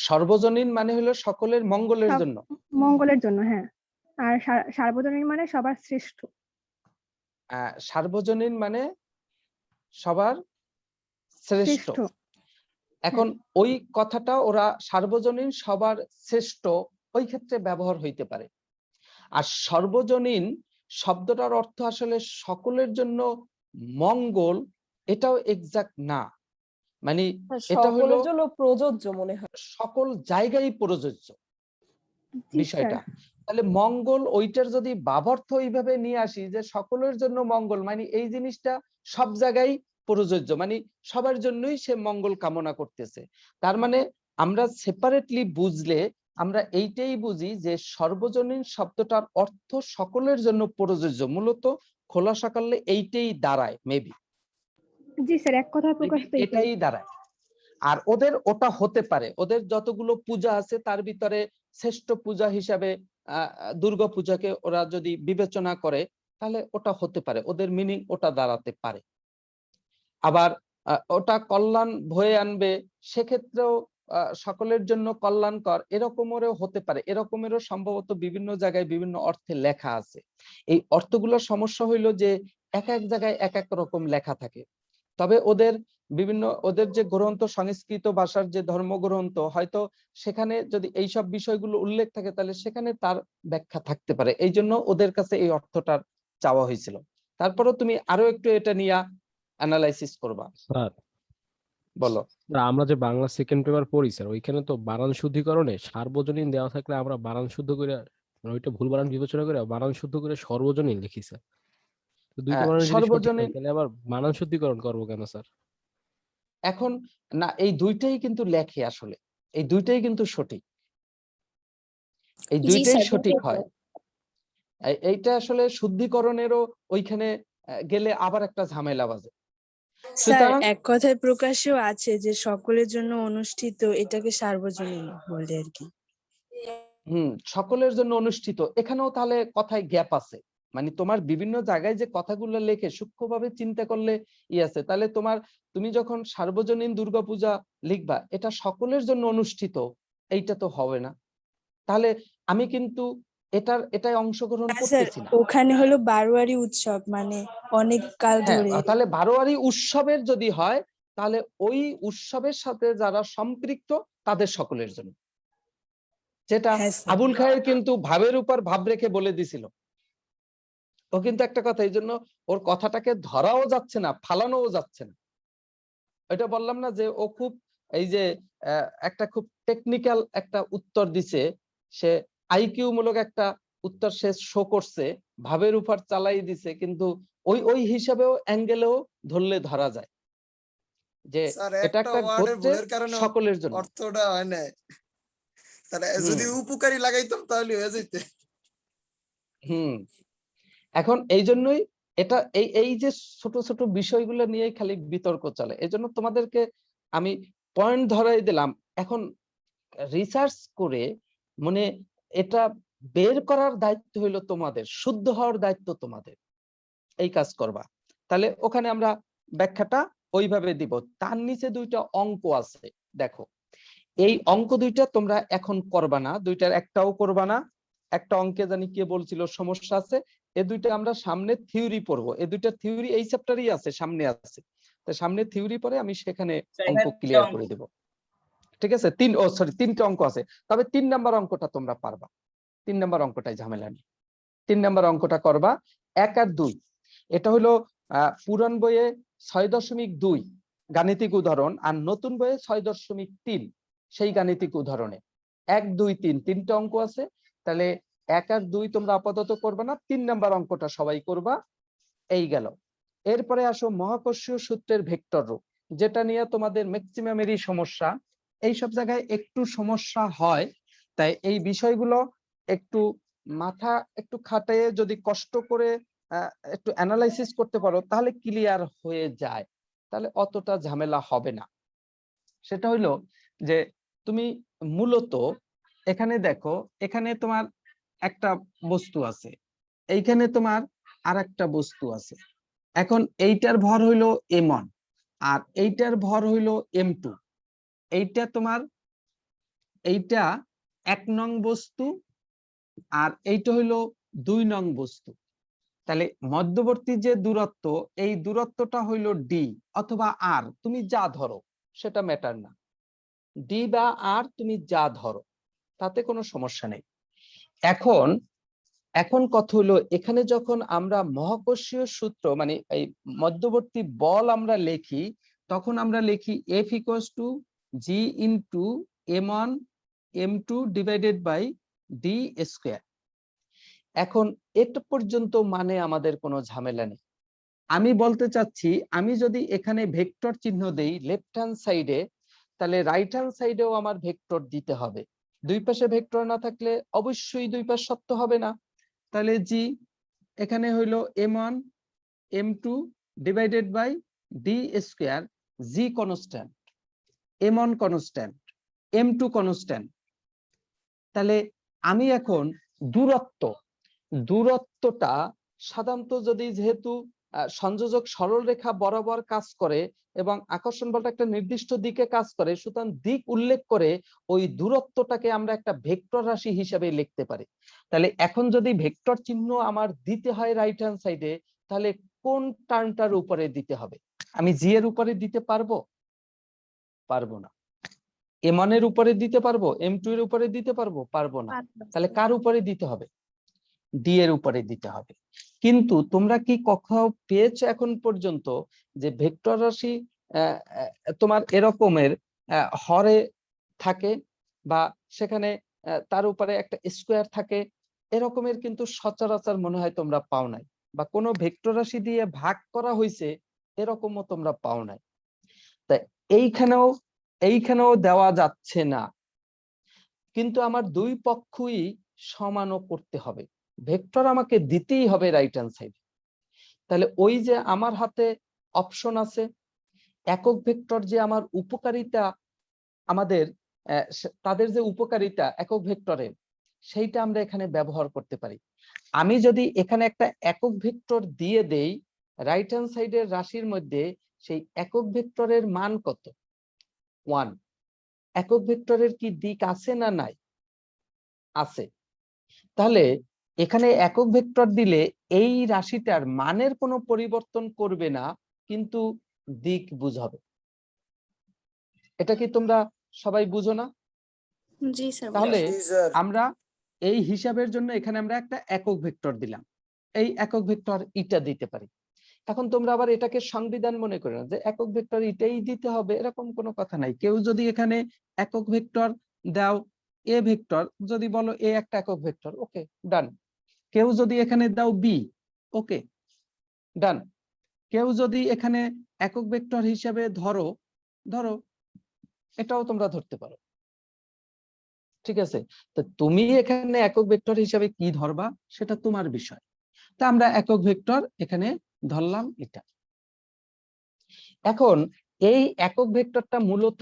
সর্বজনীন মানে হলো সকলের মঙ্গলের সব জন্য। মঙ্গলের জন্য, হ্যাঁ। আর সার্বজনীন মানে সবার শ্রেষ্ঠ। সার্বজনীন মানে সবার শ্রেষ্ঠ। শ্রেষ্ঠ। এখন ওই কথাটা ওরা সার্বজনীন সবার শ্রেষ্ঠ ওই ক্ষেত্রে ব্যবহার হইতে পারে। আর সর্বজনীন শব্দটার অর্থ আসলে সকলের জন্য মঙ্গল, এটাও এক্সাক্ট না। মানে এটা হলো সকলের জন্য প্রযোজ্য মনে হয়। সকল জায়গায় প্রযোজ্য জি বিষয়টা। স্যার। তাহলে মঙ্গল ওইটার যদি বাবার্থ এইভাবে নিয়ে আসি যে সকলের জন্য মঙ্গল, মানে এই জিনিসটা সব জায়গায় প্রযোজ্য, মানে সবার জন্যই সে মঙ্গল কামনা করতেছে। তার মানে আমরা সেপারেটলি বুঝলে আমরা এইটাই বুঝি যে সর্বজনীন শব্দটার অর্থ সকলের জন্য প্রযোজ্য। মূলত খোলাসা করলে এইটাই দাঁড়ায়, মেবি জি স্যার, এক কথায় প্রকাশ তো এটাই। এটাই দাঁড়ায়। আর ওদের ওটা হতে পারে, ওদের যতগুলো পূজা আছে তার ভিতরে শ্রেষ্ঠ পূজা হিসাবে দুর্গা পূজাকে ওরা যদি বিবেচনা করে তাহলে ওটা হতে পারে, ওদের মিনিং ওটা দাঁড়াতে পারে। আবার ওটা কল্যাণ বয়ে আনবে, সেক্ষেত্রেও সকলের জন্য কল্যাণকর, এরকমেরও হতে পারে। এরকমেরও সম্ভবত বিভিন্ন জায়গায় বিভিন্ন অর্থে লেখা আছে। এই অর্থগুলোর সমস্যা হইলো যে এক এক জায়গায় এক এক রকম লেখা থাকে। তবে ওদের ওদের যে গ্রন্থ, সংস্কৃত ভাষার যে ধর্মগ্রন্থ, হয়তো সেখানে যদি এইসব বিষয়গুলো উল্লেখ থাকে তাহলে সেখানে তার ব্যাখ্যা থাকতে পারে। এই জন্য ওদের কাছে এই অর্থটার চাওয়া হয়েছিল। তারপরেও তুমি আরো একটু এটা নিয়ে অ্যানালাইসিস করবা। স্যার বলো। আমরা যে বাংলা সেকেন্ড পেপার পড়ি স্যার, ওইখানে তো বানান শুদ্ধিকরণে সার্বজনীন দেওয়া থাকলে আমরা বানান শুদ্ধ করে, ওইটা ভুল বানান বিবেচনা করে বানান শুদ্ধ করে সর্বজনীন লিখি স্যার। তো দুইটা বানান যদি সঠিক হয় সর্বজনীন তাহলে আবার বানান শুদ্ধিকরণ করবো কেন স্যার? এখন না, এই দুইটাই কিন্তু লেখে, আসলে এই দুইটাই কিন্তু সঠিক, এই জি দুইটাই স্যার, সঠিক দুটোই হয়। এইটা আসলে শুদ্ধিকরণেরও ওইখানে গেলে আবার একটা ঝামেলা বাজে। স্যার সুতরাং এক কথায় প্রকাশেও আছে যে সকলের জন্য অনুষ্ঠিত, এটাকে সার্বজনীন বলে আর কি। সকলের জন্য অনুষ্ঠিত, এখানেও তাহলে কথায় গ্যাপ আছে। মানে তোমার বিভিন্ন জায়গায় যে কথাগুলো লেখে সূক্ষ্মভাবে চিন্তা করলে আছে। তাহলে তুমি যখন সার্বজনীন দুর্গাপূজা লিখবা, এটা সকলের জন্য অনুষ্ঠিত, এইটা তো হবে না। তাহলে আমি কিন্তু এটাই অংশগ্রহণ স্যার করতেছি না। ওখানে হলো বারোয়ারি উৎসব, মানে অনেক কাল হ্যাঁ, ধরে। তাহলে বারোয়ারি উৎসবের যদি হয় তাহলে ওই উৎসবের সাথে যারা সম্পৃক্ত তাদের সকলের জন্য, যেটা হ্যাঁ স্যার। আবুল খায়ের কিন্তু ভাবের উপর ভাব রেখে বলে দিছিল। ও কিন্তু একটা কথা, এই জন্য ওর কথাটাকে ধরাও যাচ্ছে না, ফালানোও যাচ্ছে না। এটা বললাম না যে ও খুব এই যে একটা খুব টেকনিক্যাল একটা উত্তর দিছে, সে আইকিউ মূলক একটা উত্তর সে শো করছে, ভাবের উপর চালাই দিছে, কিন্তু ওই হিসাবেও অ্যাঙ্গেলেও ধরলে ধরা যায় যে স্যার এটা একটা একটা ওয়ার্ডের গোত্রের ভুলের কারণে সকলের জন্য। অর্থটা হয় না। তাহলে যদি উপকারী লাগাইতাম তাহলে হয়ে যেত। এখন এই জন্যই এটা এই যে ছোট ছোট বিষয়গুলো নিয়ে খালি বিতর্ক চলে। এই জন্য তোমাদেরকে আমি পয়েন্ট ধরাই দিলাম। এখন রিসার্চ করে মানে এটা বের করার দায়িত্ব হইলো তোমাদের, শুদ্ধ হওয়ার দায়িত্ব তোমাদের, এই কাজ করবা। তাহলে ওখানে আমরা ব্যাখ্যাটা ওইভাবে দিব। তার নিচে দুইটা অঙ্ক আছে, দেখো এই অঙ্ক দুইটা তোমরা এখন করবা না, দুইটার একটাও করবা না। একটা অঙ্কে জানি কে বলছিল সমস্যা আছে, এই দুইটা আমরা সামনে থিওরি পড়বো। এই দুইটা থিওরি এই চ্যাপ্টারই আছে, সামনে আছে। তো সামনে থিওরি পরে আমি সেখানে অঙ্ক ক্লিয়ার করে দেব। ঠিক আছে, তিনটা অঙ্ক আছে, তবে 3 নাম্বার অঙ্কটা তোমরা পারবা। 3 নাম্বার অঙ্কটাই ঝামেলা নেই। 3 নাম্বার অঙ্কটা করবা 1 আর 2। এটা হলো পুরাণ বইয়ে 6.2 গাণিতিক উদাহরণ, আর নতুন বইয়ে 6.3 সেই গাণিতিক উদাহরণে 1 2 3 তিনটা অঙ্ক আছে। তাহলে 1 আর 2 তোমরা আপাতত করবে না, 3 নাম্বার অঙ্কটা সবাই করবা। এই গেল। এরপরে আসো মহাকর্ষীয় সূত্রের ভেক্টর রূপ, যেটা নিয়ে তোমাদের ম্যাক্সিমামেরই সমস্যা। এই সব জায়গায় একটু সমস্যা হয়, তাই এই বিষয়গুলো একটু মাথা একটু খাটিয়ে যদি কষ্ট করে একটু অ্যানালাইসিস করতে পারো তাহলে ক্লিয়ার হয়ে যায়, তাহলে অতটা ঝামেলা হবে না। সেটা হইলো যে তুমি মূলত এখানে দেখো, এখানে তোমার একটা বস্তু আছে, এইখানে তোমার আর একটা বস্তু আছে। এখন এইটার ভর হইলো m1 আর এইটার ভর হইলো m2। এইটা তোমার এইটা 1 নং বস্তু আর এইটা হইলো 2 নং বস্তু। তাহলে মধ্যবর্তী যে দূরত্ব, এই দূরত্বটা হইলো d অথবা r, তুমি যা ধরো সেটা ম্যাটার না, d বা r তুমি যা ধরো তাতে কোনো সমস্যা নেই। এখন কথা হলো, এখানে যখন আমরা মহাকর্ষীয় সূত্র মানে এই মধ্যবর্তী বল আমরা লিখি, তখন আমরা লিখি F = G × m1 m2 divided by d square. এখন এটা পর্যন্ত মানে আমাদের কোনো ঝামেলা নেই। আমি বলতে চাচ্ছি, আমি যদি এখানে ভেক্টর চিহ্ন দেই লেফট হ্যান্ড সাইডে, তাহলে রাইট হ্যান্ড সাইডেও আমার ভেক্টর দিতে হবে। দুই পাশে ভেক্টর না থাকলে অবশ্যই দুই পাশ সত্য হবে না। তাহলে জি এখানে হইলো m1 m2 divided by d square. G constant, m1 constant, m2 constant. তাহলে আমি এখন দূরত্বটা সাধারণত যদি যেহেতু সংযোজক সরলরেখা বরাবর কাজ করে এবং আকর্ষণ বলটা একটা নির্দিষ্ট দিকে কাজ করে, সুতরাং দিক উল্লেখ করে ওই দূরত্বটাকে আমরা একটা ভেক্টর রাশি হিসেবে লিখতে পারি। তাহলে এখন যদি ভেক্টর চিহ্ন আমার দিতে হয় রাইট হ্যান্ড সাইডে, তাহলে কোন টার্মটার উপরে দিতে হবে? আমি জি এর উপরে দিতে পারবো? পারবো না। m1 এর উপরে দিতে পারবো? m2 এর উপরে দিতে পারবো? পারবো না। তাহলে কার উপরে দিতে হবে? ডি এর উপরে দিতে হবে। কিন্তু তোমরা কি কখনো পেয়েছো এখন পর্যন্ত যে ভেক্টর রাশি তোমার এরকমের হরে থাকে বা সেখানে তার উপরে একটা স্কয়ার থাকে? এরকমের কিন্তু সচরাচর মনে হয় তোমরা পাও নাই, বা কোনো ভেক্টর রাশি দিয়ে ভাগ করা হয়েছে এরকমও তোমরা পাও নাই। তাই এইখানেও দেওয়া যাচ্ছে না, কিন্তু আমার দুই পক্ষই সমানও করতে হবে। ভেক্টর আমাকে দিতেই হবে রাইট হ্যান্ড সাইড। তাহলে ওই যে আমার হাতে অপশন আছে, একক ভেক্টর যে আমার উপকারিতা, আমাদের তাদের যে উপকারিতা একক ভেক্টরের, সেইটা আমরা এখানে ব্যবহার করতে পারি। আমি যদি এখানে একটা একক ভেক্টর দিয়ে দেই রাইট হ্যান্ড সাইডের রাশির মধ্যে, সেই একক ভেক্টরের মান কত? 1। একক ভেক্টরের কি দিক আছে না নাই? আছে। তাহলে এখানে একক ভেক্টর দিলে এই রাশিটার মানের কোনো পরিবর্তন করবে না, কিন্তু দিক বুঝাবে। এটা কি তোমরা সবাই বুঝো না? জি স্যার। তাহলে জি স্যার। আমরা এই হিসাবের জন্য এখানে আমরা একটা একক ভেক্টর দিলাম, এই একক ভেক্টর ইটা দিতে পারি। এখন তোমরা আবার এটাকে সংবিধান মনে করো না যে একক ভেক্টর এটাই দিতে হবে, এরকম কোনো কথা নাই। কেউ যদি এখানে একক ভেক্টর দাও এ ভেক্টর, যদি বলো এ একটা একক ভেক্টর, ওকে ডান। কেউ যদি এখানে দাও বি, ওকে ডান। কেউ যদি এখানে একক ভেক্টর হিসেবে ধরো এটাও তোমরা ধরতে পারো, ঠিক আছে। তো তুমি এখানে একক ভেক্টর হিসেবে কি ধরবা সেটা তোমার বিষয়। তা আমরা একক ভেক্টর এখানে ধরলাম এটা। এখন এই একক ভেক্টরটা মূলত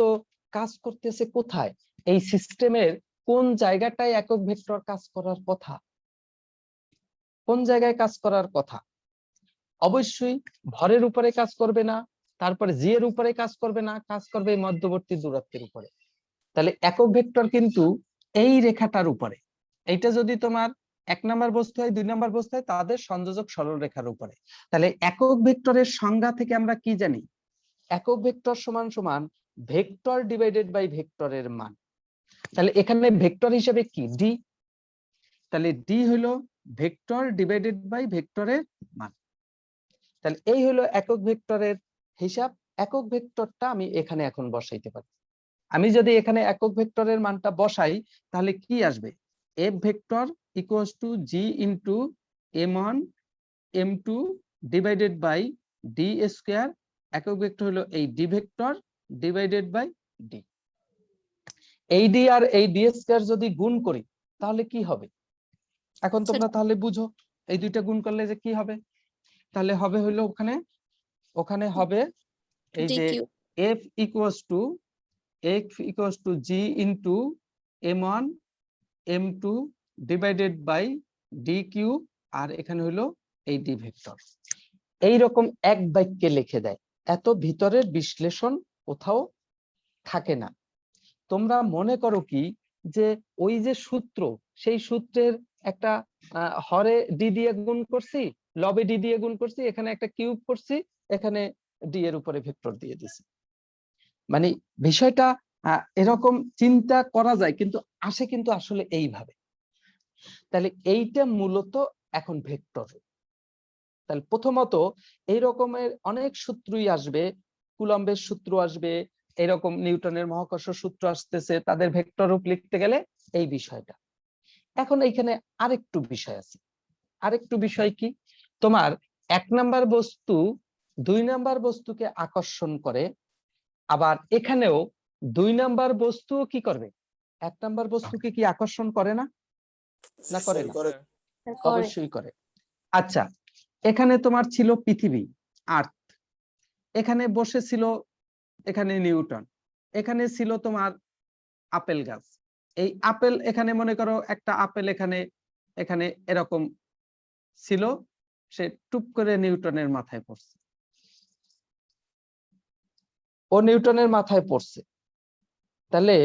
কাজ করতেছে কোথায়? এই সিস্টেমের কোন জায়গাটায় একক ভেক্টর কাজ করার কথা? কোন জায়গায় কাজ করার কথা? অবশ্যই ভরের উপরে কাজ করবে না, তারপরে জি এর উপরে কাজ করবে না, কাজ করবে মধ্যবর্তী দূরত্বের উপরে। তাহলে একক ভেক্টর কিন্তু এই রেখাটার উপরে। এইটা যদি তোমার 1 নাম্বার বস্তু হয় 2 নাম্বার বস্তু হয়, তাদের সংযোজক সরল রেখার উপরে। তাহলে একক ভেক্টরের সংজ্ঞা থেকে আমরা কি জানি? একক ভেক্টর সমান সমান ভেক্টর ডিভাইডেড বাই ভেক্টরের মান। তাহলে এখানে ভেক্টর হিসেবে কি? ডি। তাহলে ডি হলো ভেক্টর ডিভাইডেড বাই ভেক্টরের মান। তাহলে এই হলো একক ভেক্টরের হিসাব। একক ভেক্টরটা আমি এখানে এখন বসাইতে পারি। আমি যদি এখানে একক ভেক্টরের মানটা বসাই তাহলে কি আসবে? F vector equals to G into m1 m2 divided by D square, একক ভেক্টর হলো এই D vector divided by D. এই ডি আর এই ডি স্কোয়ার যদি গুণ করি তাহলে কি হবে? এখন তোমরা তাহলে বুঝো এই দুইটা গুণ করলে যে কি হবে। তাহলে হবে হলো ওখানে হবে এই যে f equals to G into m1 m2 divided by D Q, আর এখানে হলো এই ডি ভেক্টর। এইরকম এক বাক্যে লিখে দেয়, এত ভিতরের বিশ্লেষণ কোথাও থাকে না। তোমরা মনে করো কি যে ওই যে সূত্র, সেই সূত্রের একটা হরে ডি দিয়ে গুণ করছি, লবে ডি দিয়ে গুণ করছি, এখানে একটা কিউব করছি, এখানে ডি এর উপরে ভেক্টর দিয়ে দিছি। মানে বিষয়টা এরকম চিন্তা করা যায়, কিন্তু আসে কিন্তু আসলে এইভাবে। তাহলে এইটা মূলত এখন ভেক্টর। তাহলে প্রথমত এই রকমের অনেক সূত্রই আসবে, কুলম্বের সূত্র আসবে, এরকম নিউটনের মহাকর্ষ সূত্র আসতেছে, তাদের ভেক্টর রূপ লিখতে গেলে এই বিষয়টা। এখন এইখানে আরেকটু বিষয় আছে। আরেকটু বিষয় কি, তোমার 1 নাম্বার বস্তু 2 নাম্বার বস্তুকে আকর্ষণ করে, আবার এখানেও 2 নাম্বার বস্তু কি করবে? 1 নাম্বার বস্তুকে কি আকর্ষণ করে না? না করে না? অবশ্যই করে। আচ্ছা, এখানে তোমার ছিল পৃথিবী, আর্থ, এখানে বসেছিল এখানে নিউটন, এখানে ছিল তোমার আপেল গাছ। এই আপেল এখানে মনে করো একটা আপেল এখানে এরকম ছিল, সে টুপ করে নিউটনের মাথায় পড়ছে, ও নিউটনের মাথায় পড়ছে। তাহলে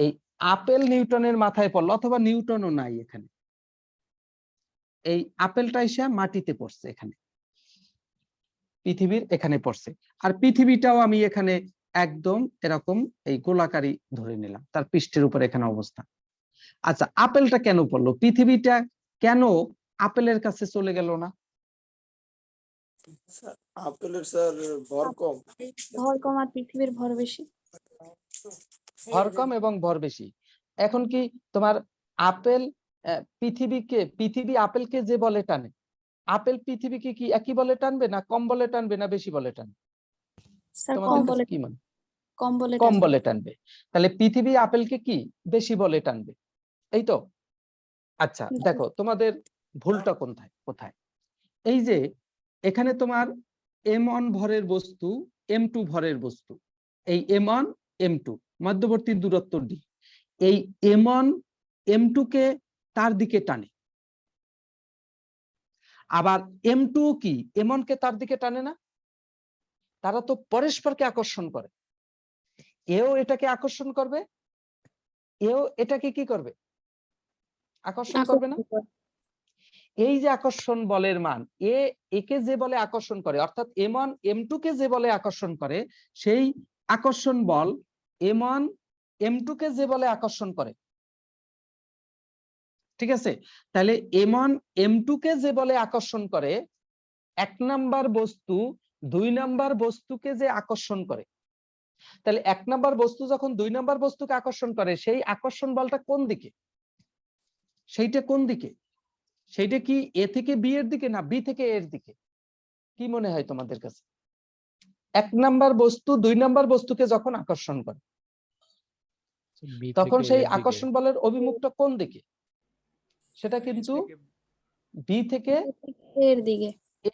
এই আপেল নিউটনের মাথায় পড়লো, অথবা নিউটনও নাই এখানে, এই আপেলটা এসে মাটিতে পড়ছে, এখানে পৃথিবীর এখানে পড়ছে, আর পৃথিবীটাও আমি এখানে একদম এরকম এই গোলাকারী ধরে নিলাম, তার পৃষ্ঠের উপর এখানে অবস্থান। আচ্ছা, আপেলটা কেন পড়লো? পৃথিবীটা কেন আপেলের কাছে চলে গেল না? আপেলের স্যার ভর কম। ভর কম আর পৃথিবীর ভর বেশি। ভর কম এবং ভর বেশি। এখন কি তোমার আপেল পৃথিবী আপেলকে যে বলে টানে, আপেল পৃথিবীকে কি একই বলে টানবে, না কম বলে টানবে, না বেশি বলে টানবে? স্যার তোমাদের কাছে কি মনে? কম বলে টানবে। তাহলে পৃথিবী আপেলকে কি বেশি বলে টানবে, এই তো? আচ্ছা দেখো তোমাদের ভুলটা কোথায়। এই যে এখানে তোমার m1 ভরের বস্তু, m2 ভরের বস্তু, এই m1 m2 মধ্যবর্তী দূরত্ব d, এই m1 m2 কে তার দিকে টানে, আবার m2 কি m1 কে তার দিকে টানে না? তারা তো পরস্পরকে আকর্ষণ করে। এও এটাকে আকর্ষণ করবে, এও এটাকে কি করবে? আকর্ষণ করবে না? এই যে আকর্ষণ বলের মান, একে যে বলে আকর্ষণ করে, অর্থাৎ m1 m2 কে যে বলে আকর্ষণ করে, সেই আকর্ষণ বল m1 m2 কে যে বলে আকর্ষণ করে, ঠিক আছে? তাহলে m1 m2 কে যে বলে আকর্ষণ করে, 1 নাম্বার বস্তু 2 নাম্বার বস্তুকে যে আকর্ষণ করে, তাহলে 1 নাম্বার বস্তু যখন 2 নাম্বার বস্তুকে আকর্ষণ করে, সেই আকর্ষণ বলটা কোন দিকে? সেইটা কোন দিকে? সেইটা কি এ থেকে বি এর দিকে, না বি থেকে এর দিকে? কি মনে হয় তোমাদের কাছে? 1 নাম্বার বস্তু 2 নাম্বার বস্তুকে যখন আকর্ষণ করে, তখন সেই আকর্ষণ বলের অভিমুখটা কোন দিকে? সেটা কিন্তু বি থেকে এর দিকে।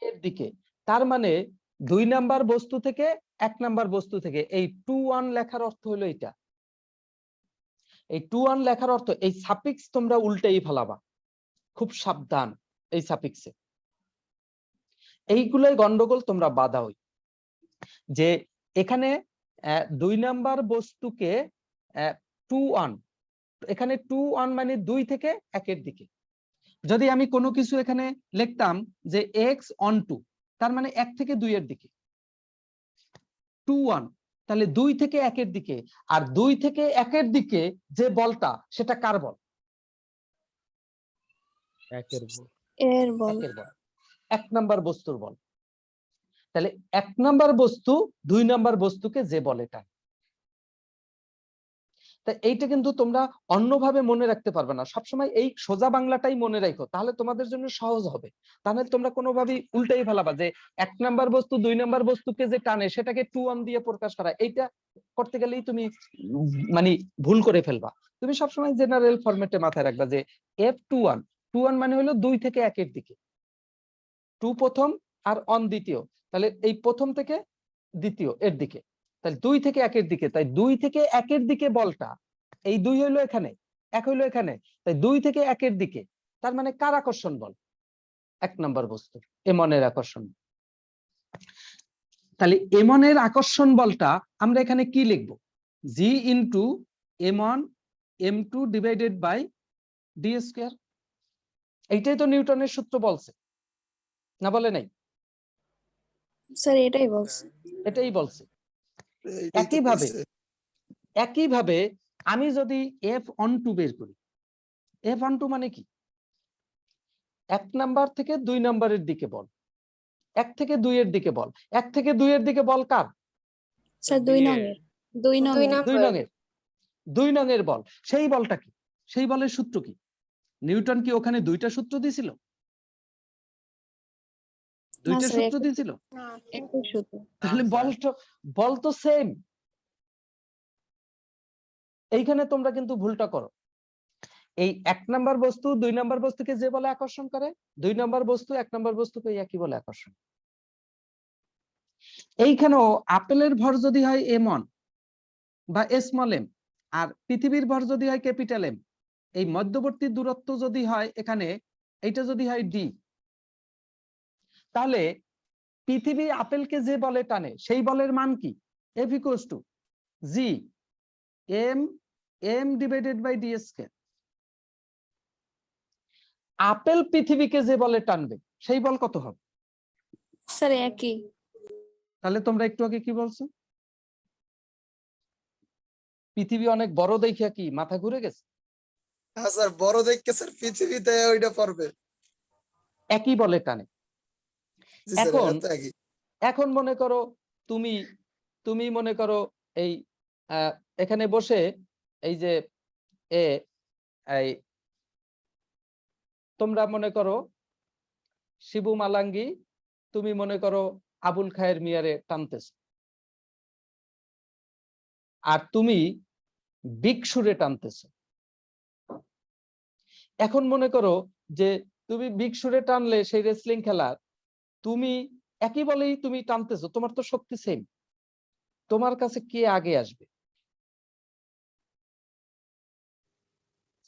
এর দিকে। তার মানে 2 নাম্বার বস্তু থেকে 1 নাম্বার বস্তু থেকে, এই 2-1 লেখার অর্থ হলো এটা। এই 2-1 লেখার অর্থ, এই সাফিক্স তোমরা উল্টেই ফেলাবা, খুব সাবধান এই সাফিক্সে। এইগুলোই গন্ডগোল তোমরা বাধা হই, যে এখানে 2 নাম্বার বস্তুকে 2-1, এখানে 2-1 মানে 2 থেকে 1 এর দিকে। যদি আমি কোনো কিছু এখানে লিখতাম যে x on 2, তার মানে 1 থেকে 2 এর দিকে, 2-1, তাহলে 2 থেকে 1 এর দিকে। আর 2 থেকে 1 এর দিকে যে বলটা, সেটা কার বল? এর বল। 1 নাম্বার বস্তুর বল। তাহলে 1 নাম্বার বস্তু 2 নাম্বার বস্তুকে যে বলে টানে। তা এইটা কিন্তু তোমরা অন্যভাবে মনে রাখতে পারবে না, সবসময় এই সোজা বাংলাটাই মনে রাখো, তাহলে তোমাদের জন্য সহজ হবে। তাহলে তোমরা কোনোভাবেই উল্টাই ফেলাবা যে 1 নাম্বার বস্তু 2 নাম্বার বস্তুকে যে টানে সেটাকে 2-1 দিয়ে প্রকাশ করা, এইটা করতে গেলেই তুমি মানে ভুল করে ফেলবা। তুমি সবসময় জেনারেল ফরম্যাটে মাথায় রাখবা যে F21, 2-1 মানে হলো 2 থেকে 1 এর দিকে, 2 প্রথম আর 1 দ্বিতীয়, তাহলে এই প্রথম থেকে দ্বিতীয় এর দিকে, তাহলে 2 থেকে 1 এর দিকে, তাই 2 থেকে 1 এর দিকে বলটা, এই 2 হইলো এখানে, 1 হইলো এখানে, তাই 2 থেকে 1 এর দিকে, তার মানে কার আকর্ষণ বল? 1 নাম্বার বস্তু এমনের আকর্ষণ। তাহলে এমনের আকর্ষণ বলটা আমরা এখানে কি লিখবো? G into M1 M2 divided by d square. এইটাই তো নিউটনের সূত্র বলছে, না বলে নাই? স্যার এটাই বলছে। এটাই বলছে। এইটাই তো কইছে। একইভাবে আমি যদি F12 বের করি, F12 মানে কি? 1 নাম্বার থেকে 2 নাম্বারের দিকে বল, 1 থেকে 2 এর দিকে বল, 1 থেকে 2 এর দিকে বল কার? স্যার 2 নঙের 2 নঙের 2 নঙের বল। সেই বলটা কি? সেই বলের সূত্র কি? নিউটন কি ওখানে 2টা সূত্র দিয়েছিল? 2টা স্যার, সূত্র দিয়েছিল? একই সূত্র। তাহলে বল তো সেম। এইখানে তোমরা কিন্তু ভুলটা করো। এই 1 নাম্বার বস্তু 2 নাম্বার বস্তুকে যে বলে আকর্ষণ করে, 2 নাম্বার বস্তু 1 নাম্বার বস্তুকে একই বলে আকর্ষণ। এইখানেও আপেলের ভর যদি হয় M1 বা স্মল m, আর পৃথিবীর ভর যদি হয় ক্যাপিটাল M, এই মধ্যবর্তী দূরত্ব যদি হয় এখানে, এইটা যদি হয় d, তাহলে পৃথিবী আপেলকে যে বলে টানে সেই বলের মান কি? F equals to G M divided by d square. Apple পৃথিবীকে যে বলে টানবে সেই বল কত হবে? স্যার একই। তাহলে তোমরা একটু আগে কি বলছো? পৃথিবী অনেক বড় দেখিয়া কি মাথা ঘুরে গেছে? হ্যাঁ স্যার, বড় দেখকে স্যার পৃথিবীতে ওইটা পড়বে। একই বলে টানে। জি স্যার, এখন এত একই। এখন মনে করো তুমি মনে করো এই এখানে বসে এই যে এই তোমরা মনে করো শিবু মালাঙ্গি, তুমি মনে করো আবুল খায়ের মিয়ারে টানতেছ, আর তুমি বিগ সুরে টানতেছ। এখন মনে করো যে তুমি বিগ সুরে টানলে সেই রেসলিং খেলার তুমি একই বলেই তুমি টানতেছো, তোমার তো শক্তি সেম, তোমার কাছে কে আগে আসবে?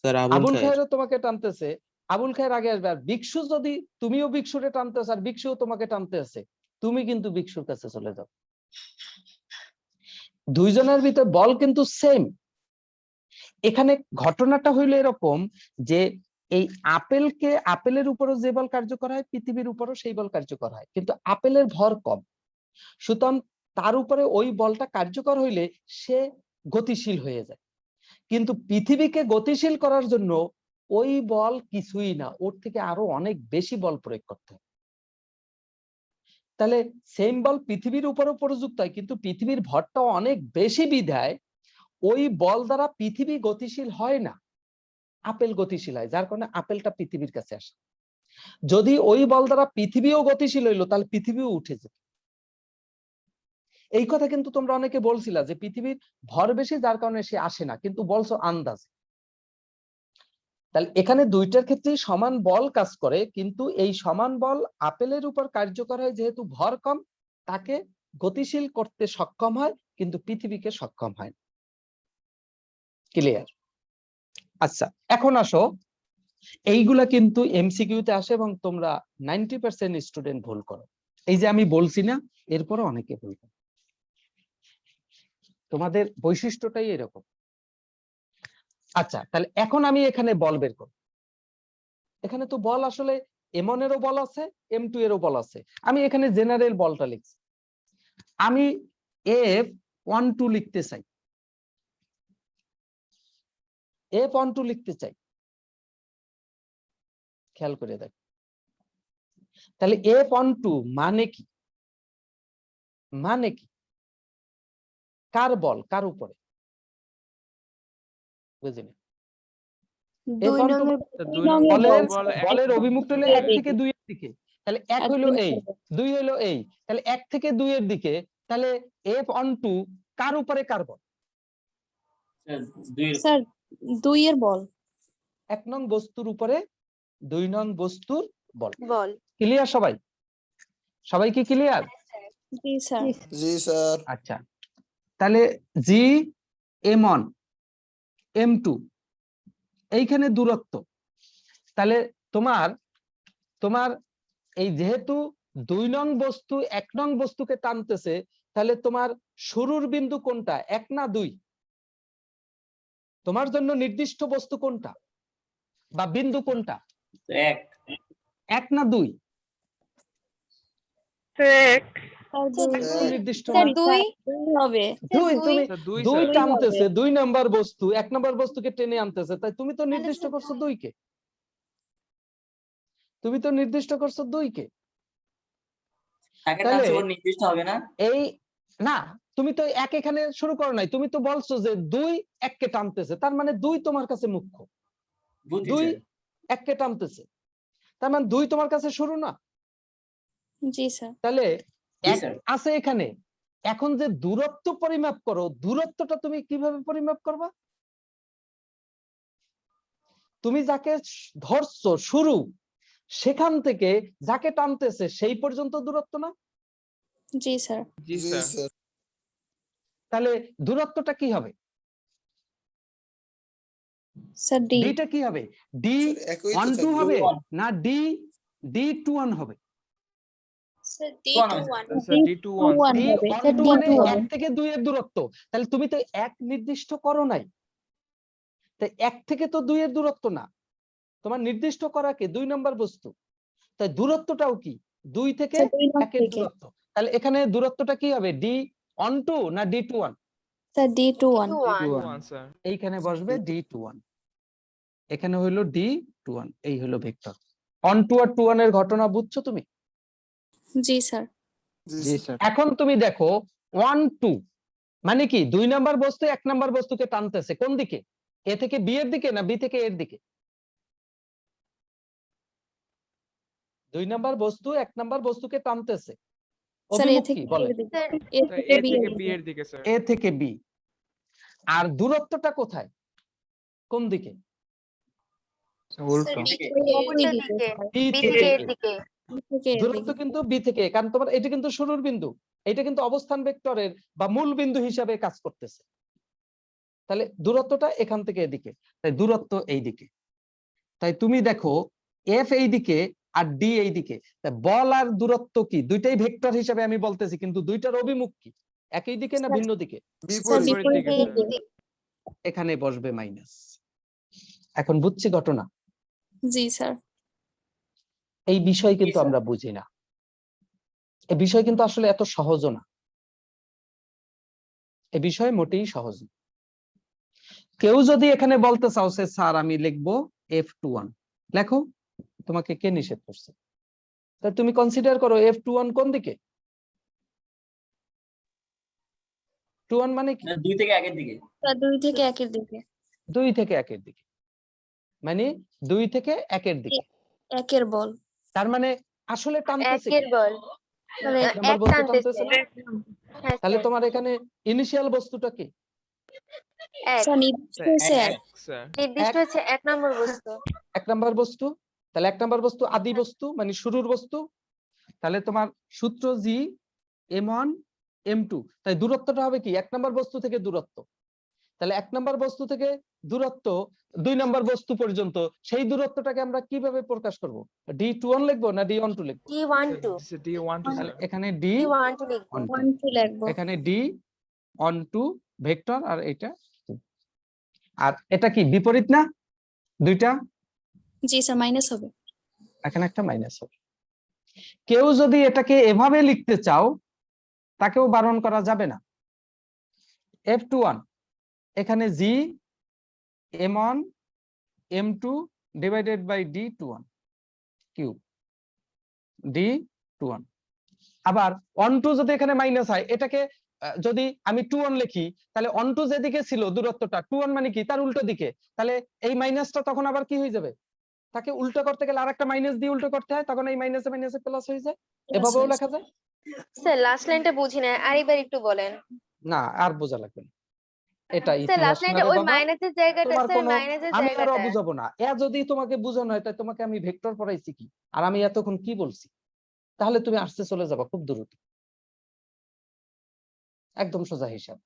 স্যার আবুল খায়েরও তোমাকে টানতেছে, আবুল খায়ের আগে আসবে। আর ভিক্ষু যদি তুমিও ভিক্ষুরে টানতেছ আর ভিক্ষুও তোমাকে টানতেছে, তুমি কিন্তু ভিক্ষুর কাছে চলে যাও। দুইজনের ভিতর বল কিন্তু সেম। এখানে ঘটনাটা হইলো এরকম যে এই আপেলের উপরও যে বল কার্যকর হয় পৃথিবীর উপরও সেই বল কার্যকর হয়, কিন্তু আপেলের ভর কম, সুতরাং তার উপরে ওই বলটা কার্যকর হইলে সে গতিশীল হয়ে যায়। কিন্তু পৃথিবীকে গতিশীল করার জন্য ওই বল কিছুই না, ওর থেকে আরো অনেক বেশি বল প্রয়োগ করতে হয়। তাহলে সেম বল পৃথিবীর উপরও প্রযুক্ত হয়, কিন্তু পৃথিবীর ভরটা অনেক বেশি বিধায় ওই বল দ্বারা পৃথিবী গতিশীল হয় না, আপেল গতিশীল হয়, যার কারণে আপেলটা পৃথিবীর কাছে আসে। যদি ওই বল দ্বারা পৃথিবীও গতিশীল হইলো তাহলে পৃথিবীও উঠে যেত। এই কথা কিন্তু তোমরা অনেকে বলছিলা যে পৃথিবীর ভর বেশি যার কারণে সে আসে না, কিন্তু বলছো আন্দাজ। তাহলে এখানে দুইটার ক্ষেত্রেই সমান বল কাজ করে, কিন্তু এই সমান বল আপেলের উপর কার্যকর হয় যেহেতু ভর কম, তাকে গতিশীল করতে সক্ষম হয়, কিন্তু পৃথিবীকে সক্ষম হয়। ক্লিয়ার? আচ্ছা, এখন আসো, এইগুলা কিন্তু এমসিকিউতে আসে এবং তোমরা 90% স্টুডেন্ট ভুল করো। এই যে আমি বলছি না, এরপরও অনেকে ভুল করে। তোমাদের বৈশিষ্ট্যটাই এরকম। আচ্ছা, তাহলে এখন আমি এখানে বল বের করব। এখানে তো বল আসলে M1 এরও বল আছে, M2 এরও বল আছে। আমি এখানে জেনারেল বলটা লিখছি। আমি F12 লিখতে চাই, F12 লিখতে চাই, খেয়াল করে দেখ। তাহলে F12 মানে কি? মানে কি? কার বল কার উপরে? বুঝিনি। দুই F1 নঙের দুই নঙের বলের বল বলের অভিমুখ হলো দুই 1 থেকে 2 এর দিকে, তাহলে 1 হলো এই, 2 হলো এই, তাহলে 1 থেকে 2 এর দিকে, তাহলে F12 কার উপরে কার বল? স্যার 2 এর বল। 1 নং বস্তুর উপরে 2 নং বস্তুর বল। বল। ক্লিয়ার সবাই? সবাই কি ক্লিয়ার? জি স্যার। জি স্যার। আচ্ছা, তাহলে G M1 M2 এইখানে দূরত্ব, তাহলে তোমার তোমার এই যেহেতু 2 নং বস্তু 1 নং বস্তুকে টানতেছে, তাহলে তোমার শুরুর বিন্দু কোনটা, 1 না 2? তোমার জন্য নির্দিষ্ট বস্তু কোনটা বা বিন্দু কোনটা? 1 না 2? এক। একদম নির্দিষ্ট স্যার না। 2 হবে। 2 তুমি স্যার, 2 2 স্যার। টানতেছে, 2 নাম্বার বস্তু 1 নাম্বার বস্তুকে টেনে আনতেছে, তাই তুমি তো নির্দিষ্ট করছো 2 কে। তুমি তো নির্দিষ্ট করছো 2 কে। তাহলে নির্দিষ্ট হবে না? এই না, তুমি তো 1 এখানে শুরু করো নাই, তুমি তো বলছো যে 2 1 কে টানতেছে, তার মানে 2 তোমার কাছে মুখ্য। 2 1 কে টানতেছে, তার মানে 2 তোমার কাছে শুরু না? জি স্যার। তাহলে 1 আছে এখানে, এখন যে দূরত্ব পরিমাপ করো, দূরত্বটা তুমি কিভাবে পরিমাপ করবা? তুমি যাকে ধরছো শুরু, সেখান থেকে যাকে টানতেছে সেই পর্যন্ত দূরত্ব না? জি স্যার। জি জি স্যার। স্যার। তাহলে দূরত্বটা কি হবে? Sir D. ডিটা কি হবে? ডি স্যার, একই তো 12 থাকবে। হবে না ডি 21 হবে? Sir D sir D21 1 D হবে। স্যার 12 মানে D 1 থেকে 2 এর দূরত্ব, তাহলে তুমি তো 1 নির্দিষ্ট করো নাই, তাই 1 থেকে তো 2 এর দূরত্ব না, তোমার নির্দিষ্ট করা কে 2 নাম্বার বস্তু, তাই দূরত্বটাও কি 2 থেকে স্যার 2 নং 1 এর থেকে। দূরত্ব। তাহলে এখানে দূরত্বটা কি হবে? ডি 12 না D 21? Sir D 21। D21 sir. এইখানে বসবে ডি 21, এখানে হইলো ডি 21, এই হলো ভেক্টর। 1 2 আর 21 এর ঘটনা বুঝছো তুমি? জি স্যার। জি স্যার। এখন তুমি দেখো 1 2 মানে কি 2 নাম্বার বস্তু 1 নাম্বার বস্তুকে টানতেছে কোন দিকে? এ থেকে বি এর দিকে না বি থেকে এর দিকে? 2 নাম্বার বস্তু 1 নাম্বার বস্তুকে টানতেছে, স্যার এ অভিমুখ থেকে কি বলে? এ স্যার, থেকে A বি থেকে B এর দিকে স্যার। এ থেকে বি। আর দূরত্বটা কোথায়, কোন দিকে? উল্টো। বি থেকে এ। দূরত্ব কিন্তু বি থেকে, কারণ তোমার এটা কিন্তু শুরুর বিন্দু, এটা কিন্তু অবস্থান ভেক্টরের বা মূল বিন্দু হিসাবে কাজ করতেছে, তাহলে দূরত্বটা এখান থেকে এদিকে, তাই দূরত্ব এই দিকে। তাই তুমি দেখো এফ এই দিকে আর ডি এই দিকে, বল আর দূরত্ব কি দুইটাই ভেক্টর হিসাবে আমি বলতেছি, কিন্তু দুইটার অভিমুখ কি, একই দিকে না ভিন্ন দিকে? বিপরীত। বিপরীত দিকে স্যার। এখানে বসবে মাইনাস। এখন বুঝছি ঘটনা? জি স্যার। এই বিষয় কিন্তু আমরা বুঝি না, এই বিষয় কিন্তু আসলে এত সহজ না, এই বিষয় মোটেই সহজ না। কেউ যদি এখানে বলতে চাও সে স্যার আমি লিখবো F21, লেখো, তোমাকে কে নিষেধ করছে? তা তুমি কনসিডার করো F21 কোন দিকে? 21 মানে কি? 2 থেকে 1 এর দিকে। স্যার 2 থেকে 1 এর দিকে। 2 থেকে 1 এর দিকে, মানে 2 থেকে 1 এর দিকে। 1 এর বল। তার মানে আসলে টানতেছে কি? বল। মানে এক নাম্বার বস্তু টানতেছে না? হ্যাঁ তাহলে তোমার এখানে ইনিশিয়াল বস্তুটা কি? স্যার নির্দিষ্ট হয়েছে 1। স্যার। নির্দিষ্ট হচ্ছে 1 নম্বর বস্তু। 1 নাম্বার বস্তু, তাহলে 1 নাম্বার বস্তু আদি বস্তু মানে শুরুর বস্তু, তাহলে তোমার সূত্র জি M1 M2, তাই দূরত্বটা হবে কি 1 নাম্বার বস্তু থেকে দূরত্ব, তাহলে 1 নাম্বার বস্তু থেকে দূরত্ব 2 নাম্বার বস্তু পর্যন্ত, সেই দূরত্বটাকে আমরা কিভাবে প্রকাশ করব? D21 লিখবো না D12 লিখবো? D12 D12 তাহলে স্যার। এখানে D12 লিখবো। D12, 1 2 লিখবো। এখানে D12 ভেক্টর, আর এটা আর এটা কি বিপরীত না দুইটা? জি স্যার মাইনাস হবে। এখানে একটা মাইনাস হবে। কেউ যদি এটাকে এভাবে লিখতে চাও তাকেও বারণ করা যাবে না। F21 এখানে G M1 M2 divided by D21 cube D21, আবার অন টু যদি এখানে মাইনাস হয়, এটাকে যদি আমি 2 1 লিখি, তাহলে অন টু যেদিকে ছিল দূরত্বটা 2 1 মানে কি, তার উল্টো দিকে, তাহলে এই মাইনাসটা তখন আবার কি হয়ে যাবে, তাকে উল্টো করতে গেলে আরেকটা মাইনাস দিয়ে উল্টো করতে হয়, তখন এই মাইনাসে মাইনাসে প্লাস হয়ে যায়, এভাবেও লেখা যায়। স্যার লাস্ট লাইনটা বুঝি না, আরেকবার একটু বলেন। না আর বোঝা লাগবে না, এটা স্যার ইতিহাস লাস্ট না লাইনটা রে ওই বাবা, মাইনাসের জায়গাটা, তোমার স্যার কোনো, মাইনাসের আমি আরো জায়গাটা। বুঝাবো না। যদি তোমাকে বুঝানো হয়, তাই তোমাকে আমি ভেক্টর পড়াইছি কি, আর আমি এতক্ষণ কি বলছি, তাহলে তুমি আসতে চলে যাবা খুব দ্রুত, একদম সোজা হিসাব।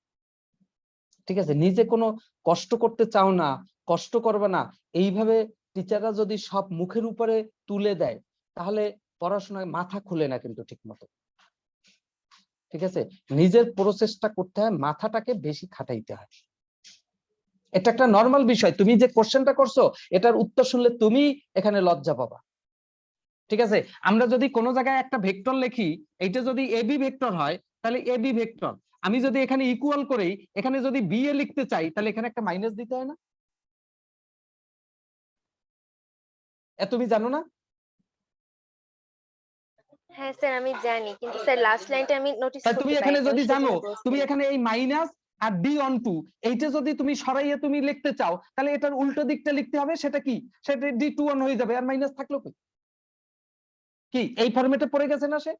ঠিক আছে, নিজে কোনো কষ্ট করতে চাও না, কষ্ট করবে না, এইভাবে টিচাররা যদি সব মুখের উপরে তুলে দেয়, তাহলে পড়াশোনায় মাথা খুলে না কিন্তু ঠিক মতো। ঠিক আছে, নিজের প্রসেসটা করতে হয়, মাথাটাকে বেশি খাটাইতে হয়। এটা একটা নর্মাল বিষয়, তুমি যে কোশ্চেনটা করছো এটার উত্তর শুনলে তুমি এখানে লজ্জা পাবা। ঠিক আছে, আমরা যদি কোনো জায়গায় একটা ভেক্টর লিখি, এইটা যদি এবি ভেক্টর হয়, তাহলে এবি ভেক্টর আমি যদি এখানে ইকুয়াল করি, এখানে যদি বি এ লিখতে চাই, তাহলে এখানে একটা মাইনাস দিতে হয় না? তুমি জানো না? হ্যাঁ স্যার আমি জানি, কিন্তু স্যার লাস্ট লাইনটা আমি নোটিস তাই তুমি করতে এখানে পারিনি, যদি সেজন্য জানো, বলছি। তুমি এখানে এই মাইনাস আর ডি অন টু এইটা যদি তুমি সরাইয়ে তুমি লিখতে চাও, তাহলে এটার উল্টো দিকটা লিখতে হবে, সেটা কি, সেটা ডি টু ওয়ান হয়ে যাবে, আর মাইনাস থাকলো কি, এই ফরম্যাটে পড়ে গেছে না সে?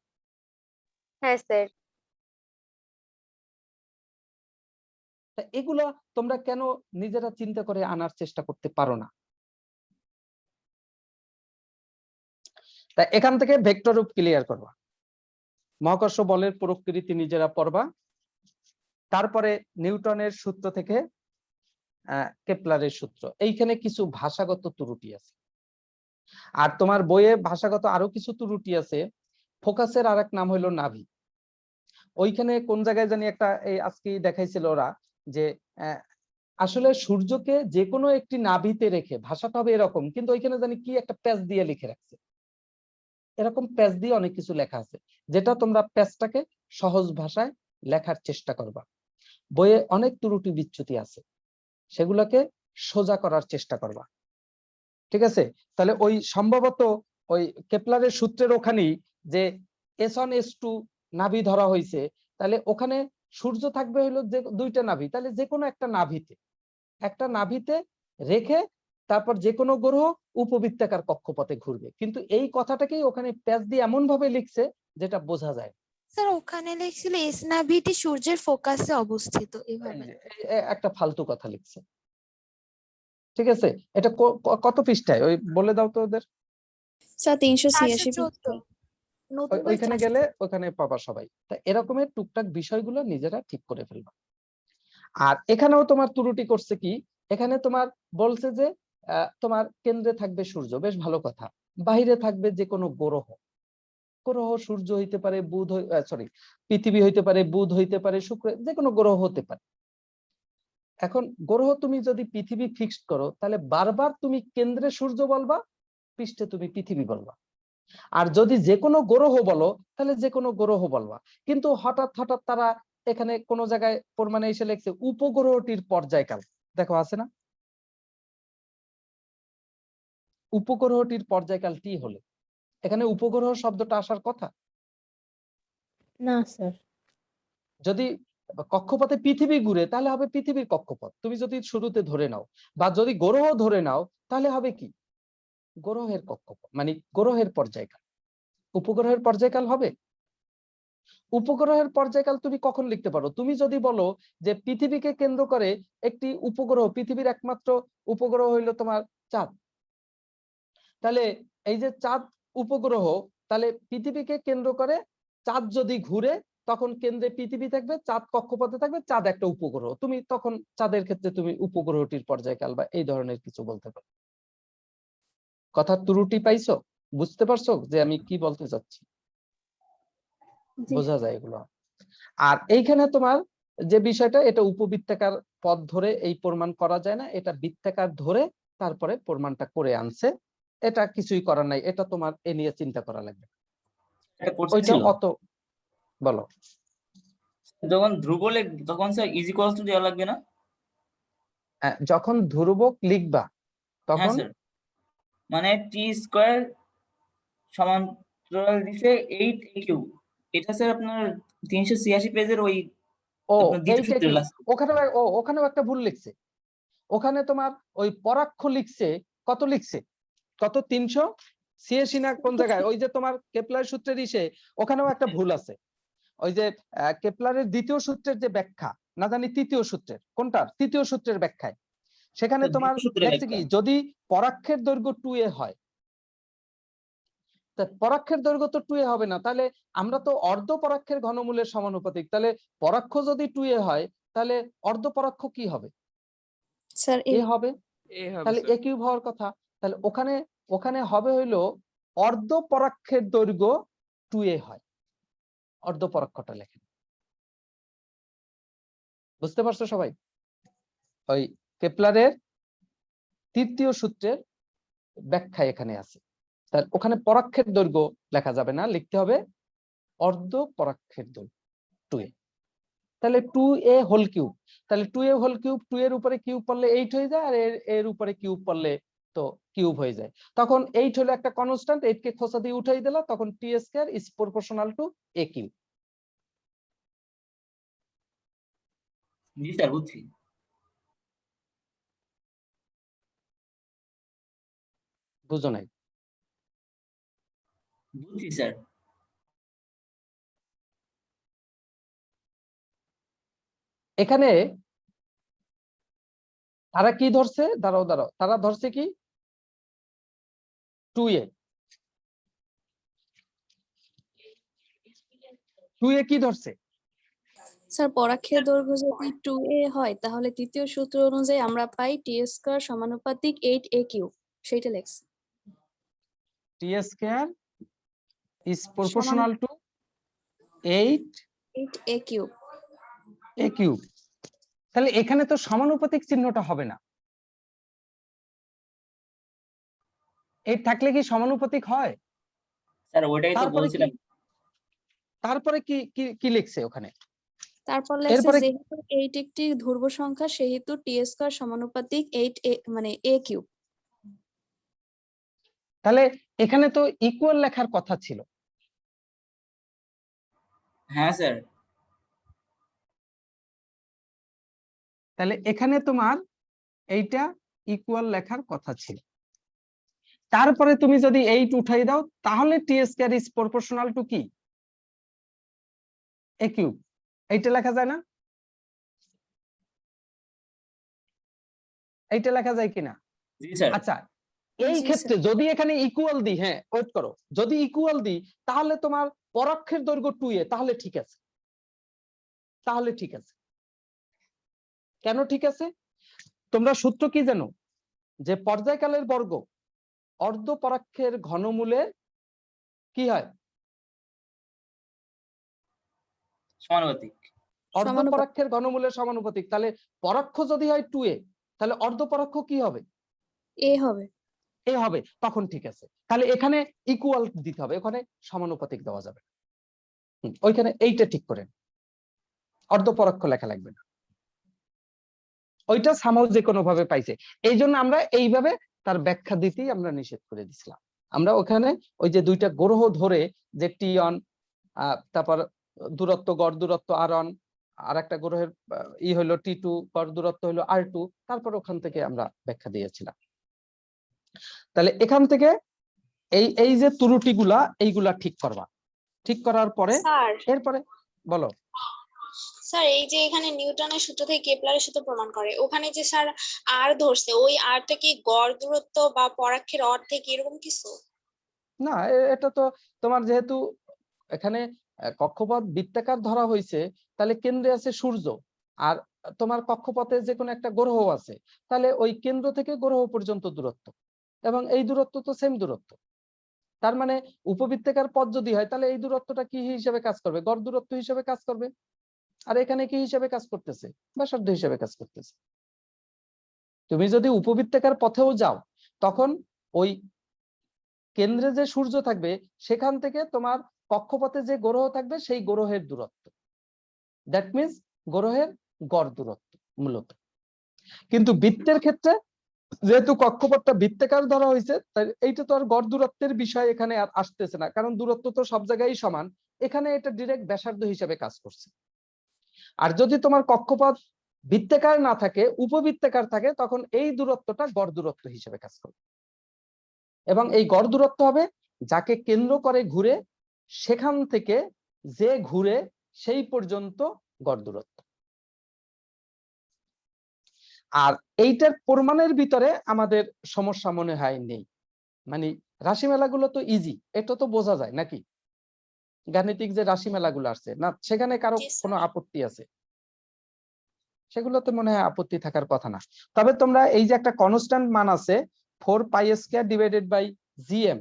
হ্যাঁ স্যার। এগুলো তোমরা কেন নিজেরা চিন্তা করে আনার চেষ্টা করতে পারো না? তাই এখান থেকে ভেক্টর রূপ ক্লিয়ার করবা, মহাকর্ষ বলের প্রকৃতি নিজেরা পড়বা, তারপরে নিউটনের সূত্র থেকে কেপলারের সূত্র। এইখানে কিছু ভাষাগত ত্রুটি আছে, আর তোমার বইয়ে ভাষাগত আরো কিছু ত্রুটি আছে। ফোকাসের আরেক নাম হলো নাভি। ওইখানে কোন জায়গায় জানি একটা এই আজকে দেখাইছিল ওরা, যে আসলে সূর্যকে যে কোনো একটি নাভিতে রেখে, ভাষাটা হবে এরকম, কিন্তু ওইখানে জানি কি একটা প্যাচ দিয়ে লিখে রাখছে, এরকম প্যাচ দিয়ে অনেক কিছু লেখা আছে, যেটা তোমরা প্যাচটাকে সহজ ভাষায় লেখার চেষ্টা করবা। বইয়ে অনেক ত্রুটি বিচ্যুতি আছে, সেগুলোকে সোজা করার চেষ্টা করবা। ঠিক আছে, তাহলে ওই সম্ভবত ওই কেপলারের সূত্রের ওখানেই যে S1 S2 নাভি ধরা হয়েছে, তাহলে ওখানে সূর্য থাকবে হলো যে দুইটা নাভি, তাহলে যে কোনো একটা নাভিতে রেখে তারপর যে কোনো গ্রহ উপবৃত্তাকার কক্ষপথে ঘুরবে, কিন্তু এই কথাটাকেই ওখানে প্যাচ দিয়ে এমন ভাবে লিখছে যেটা বোঝা যায়। স্যার ওখানে লিখছিল এস নাভিটি সূর্যের ফোকাসে অবস্থিত, এভাবে একটা ফালতু কথা লিখছে। ঠিক আছে, এটা কত পৃষ্ঠায় ওই বলে দাও তো ওদের। স্যার 386 ওইখানে গেলে ওখানে পাবা সবাই। তা এরকমের টুকটাক বিষয়গুলো নিজেরা ঠিক করে ফেলবা। আর এখানেও তোমার ত্রুটি করছে কি, এখানে তোমার বলছে যে তোমার কেন্দ্রে থাকবে সূর্য, বেশ ভালো কথা, বাহিরে থাকবে যে কোনো গ্রহ, সূর্য হইতে পারে, বুধ পৃথিবী হইতে পারে, বুধ হইতে পারে, শুক্র, যে কোনো গ্রহ হতে পারে। এখন গ্রহ তুমি যদি পৃথিবী ফিক্সড করো, তাহলে বারবার তুমি কেন্দ্রে সূর্য বলবা, পৃষ্ঠে তুমি পৃথিবী বলবা। আর যদি যে কোনো গ্রহ বলো, তাহলে যে কোনো গ্রহ বলবা। কিন্তু হঠাৎ হঠাৎ তারা এখানে কোন জায়গায় প্রমাণে এসে লিখছে উপগ্রহটির পর্যায়কাল, দেখো আছে না, উপগ্রহটির পর্যায়কাল টি হলে এখানে উপগ্রহ শব্দটা আসার কথা না স্যার। যদি কক্ষপথে পৃথিবী ঘুরে, তাহলে হবে পৃথিবীর কক্ষপথ, তুমি যদি শুরুতে ধরে নাও, বা যদি গ্রহ ধরে নাও, তাহলে হবে কি, গ্রহের কক্ষপথ, মানে গ্রহের পর্যায়কাল। উপগ্রহের পর্যায়কাল হবে। উপগ্রহের পর্যায়কাল তুমি কখন লিখতে পারো, তুমি যদি বলো যে পৃথিবীকে কেন্দ্র করে একটি উপগ্রহ, পৃথিবীর একমাত্র উপগ্রহ হইলো তোমার চাঁদ, তাহলে এই যে চাঁদ উপগ্রহ, তাহলে পৃথিবীকে কেন্দ্র করে চাঁদ যদি ঘুরে, তখন কেন্দ্রে পৃথিবী থাকবে, চাঁদ কক্ষপথে থাকবে, চাঁদ একটা উপগ্রহ, তুমি তখন চাঁদের ক্ষেত্রে তুমি উপগ্রহটির পর্যায়কাল বা এই ধরনের কিছু বলতে পারো। কথা ত্রুটি পাইছো, বুঝতে পারছো যে আমি কি বলতে চাচ্ছি? বোঝা যায় এগুলো। আর এইখানে তোমার যে বিষয়টা, এটা উপবৃত্তাকার পথ ধরে এই প্রমাণ করা যায় না, এটা বৃত্তাকার ধরে তারপরে প্রমাণটা করে আনছে, এটা কিছুই করার নাই, এটা তোমার এ নিয়ে চিন্তা করা লাগবে। ওইটা অত বলো, যখন ধ্রুব তখন স্যার ইজ ইকুয়ালস টু দেওয়া লাগবে না? যখন ধ্রুবক লিখবা তখন মানে টি স্কয়ার সমান্তরাল দিছে 8 কিউ, এটা স্যার আপনার 386 পেজের ওই ও আপনার দ্বিতীয় এইটা সূত্রের কি last। ওখানেও একটা ভুল লিখছে। ওখানে তোমার ওই পরাক্ষ লিখছে, কত লিখছে, কত 386 না কোন জায়গায়, ওই যে তোমার কেপলার সূত্রের ইসে ওখানেও একটা ভুল আছে। ওই যে কেপলারের দ্বিতীয় সূত্রের যে ব্যাখ্যা, না জানি তৃতীয় সূত্রের কোনটার, তৃতীয় সূত্রের ব্যাখ্যায় সেখানে তো তোমার দ্বিতীয় সূত্রের লেখছে কি, ব্যাখ্যা। যদি পরাক্ষের দৈর্ঘ্য 2a হয়, তা পরাক্ষের দৈর্ঘ্য তো 2a হবে না, তাহলে আমরা তো অর্ধ পরাক্ষের ঘনমূলের সমানুপাতিক, তাহলে পরাক্ষ যদি 2a হয় তাহলে অর্ধ পরাক্ষ কি হবে, স্যার এ হবে, এ হবে তাহলে স্যার। এ কিউব হওয়ার কথা। তাহলে ওখানে ওখানে হবে হইলো অর্ধ পরাক্ষের দৈর্ঘ্য 2a হয়, অর্ধ পরাক্ষটা লেখেন। বুঝতে পারছো সবাই? ওই কেপলারের তৃতীয় সূত্রের ব্যাখ্যা এখানে আছে। তাহলে ওখানে পরাক্ষের দৈর্ঘ্য লেখা যাবে না, লিখতে হবে অর্ধ পরাক্ষের দৈর্ঘ্য 2a। তাহলে 2a হোল কিউব, তাহলে 2a হোল কিউব, 2 এর উপরে কিউব পড়লে 8 হয়ে যায়, আর এর উপরে কিউব পড়লে তো কিউব হয়ে যায়। তখন 8 হলো একটা কনস্ট্যান্ট, 8 কে খোসা দিয়ে উঠাই দিলা, তখন t square is proportional to a cube. G sir, বুঝছি। বুঝো নাই? বুঝছি স্যার। এখানে তারা কি ধরছে, দাঁড়াও, তারা ধরছে কি 2a, 2a কি ধরছে, স্যার পরাক্ষের দৈর্ঘ্য যদি 2a হয় তাহলে তৃতীয় সূত্র অনুযায়ী আমরা পাই t স্কয়ার সমানুপাতিক 8a কিউব, সেইটা লেখছে। t square is proportional to 8a cube. a cube. তাহলে এখানে তো সমানুপাতিক চিহ্নটা হবে না, এই থাকলে কি সমানুপাতিক হয়? স্যার ওটাই তো তারপরে বলছিলাম। তারপরে কি কি কি লিখছে ওখানে? তারপর লেখছে এরপরে যেহেতু 8 একটি ধ্রুব সংখ্যা সেহেতু t স্কয়ার সমানুপাতিক 8a মানে a কিউব। তাহলে এখানে তো ইকুয়াল লেখার কথা ছিল। হ্যাঁ স্যার। তাহলে এখানে তোমার এইটা ইকুয়াল লেখার কথা ছিল। তারপরে তুমি যদি 8 উঠাই দাও তাহলে t square is proportional to কি, a কিউব। এইটা লেখা যায় না? এইটা লেখা যায় কিনা? জি স্যার। আচ্ছা, এই ক্ষেত্রে যদি এখানে ইকুয়াল দিই, হ্যাঁ ওয়েট করো, যদি ইকুয়াল দিই তাহলে তোমার পরোক্ষের দৈর্ঘ্য 2a, তাহলে ঠিক আছে, তাহলে ঠিক আছে। কেন ঠিক আছে? তোমরা সূত্র কি জানো, যে পর্যায়কালের বর্গ অর্ধ পরাক্ষের ঘনমূলের কি হয়, সমানুপাতিক। অর্ধ পরাক্ষের ঘনমূলের সমানুপাতিক। তাহলে পরাক্ষ যদি হয় 2a, তাহলে অর্ধ পরাক্ষ কি হবে, a হবে। এ হবে, তখন ঠিক আছে। তাহলে এখানে ইকুয়াল দিতে হবে, ওখানে সমানুপাতিক দেওয়া যাবে। ওইখানে এইটা ঠিক করেন, অর্ধ পরাক্ষ লেখা লাগবে না, ওইটা সামাও যে কোনো ভাবে পাইছে, এই জন্য আমরা এইভাবে তার ব্যাখ্যা দিতেই আমরা নিষেধ করে দিছিলাম। আমরা ওখানে ওই যে দুইটা গ্রহ ধরে যে টি1, তারপর দূরত্ব গড় দূরত্ব r1, আর একটা গ্রহের ই হলো t2, গড় দূরত্ব হলো r2, তারপর ওখান থেকে আমরা ব্যাখ্যা দিয়েছিলাম। তাহলে এখান থেকে এই এই যে ত্রুটিগুলা এইগুলা ঠিক করবা, ঠিক করার পরে এরপরে বলো। স্যার এই যে এখানে নিউটনের সূত্র থেকে কেপলারের সূত্র প্রমাণ করে, ওখানে যে স্যার আর ধরছে, ওই আরটা কি গড় দূরত্ব বা পরাক্ষের অর্ধেক এরকম কিছু? না, এটা তো তোমার যেহেতু এখানে কক্ষপথ বৃত্তাকার ধরা হয়েছে, তাহলে কেন্দ্রে আছে সূর্য, আর তোমার কক্ষপথে যে কোনো একটা গ্রহ আছে, তাহলে ওই কেন্দ্র থেকে গ্রহ পর্যন্ত দূরত্ব, এবং এই দূরত্ব তো সেম দূরত্ব। তার মানে উপবৃত্তাকার পথ যদি হয় তাহলে এই দূরত্বটা কি হিসেবে কাজ করবে, গড় দূরত্ব হিসেবে কাজ করবে। আর এখানে কি হিসেবে কাজ করতেছে, ব্যাসার্ধ হিসেবে কাজ করতেছে। তুমি যদি উপবৃত্তাকার পথেও যাও তখন ওই কেন্দ্রে যে সূর্য থাকবে সেখান থেকে তোমার কক্ষপথে যে গ্রহ থাকবে সেই গ্রহের দূরত্ব, দ্যাট মিন্স গ্রহের গড় দূরত্ব মূলত। কিন্তু বৃত্তের ক্ষেত্রে যেহেতু কক্ষপথটা বৃত্তাকার ধরা হয়েছে, তাই এইটা তো আর গড় দূরত্বের বিষয় এখানে আর আসতেছে না, কারণ দূরত্ব তো সব জায়গায় সমান, এখানে এটা ডিরেক্ট ব্যাসার্ধ হিসেবে কাজ করছে। আর যদি তোমার কক্ষপথ বৃত্তাকার না থাকে, উপবৃত্তাকার থাকে, তখন এই দূরত্বটা গড় দূরত্ব হিসেবে কাজ করবে। এবং এই গড় দূরত্ব হবে যাকে কেন্দ্র করে ঘুরে, সেখান থেকে যে ঘুরে সেই পর্যন্ত গড় দূরত্ব। আর এইটার প্রমাণের ভিতরে আমাদের সমস্যা মনে হয় নেই। মানে রাশিমেলাগুলো তো ইজি, এটা তো বোঝা যায় নাকি? গাণিতিক যে রাশিমেলাগুলো আসছে না, সেখানে কারো কোনো আপত্তি আছে? সেগুলোতে মনে হয় আপত্তি থাকার কথা না। তবে তোমরা এই যে একটা কনস্ট্যান্ট মান আছে 4π² ডিভাইডেড বাই gm,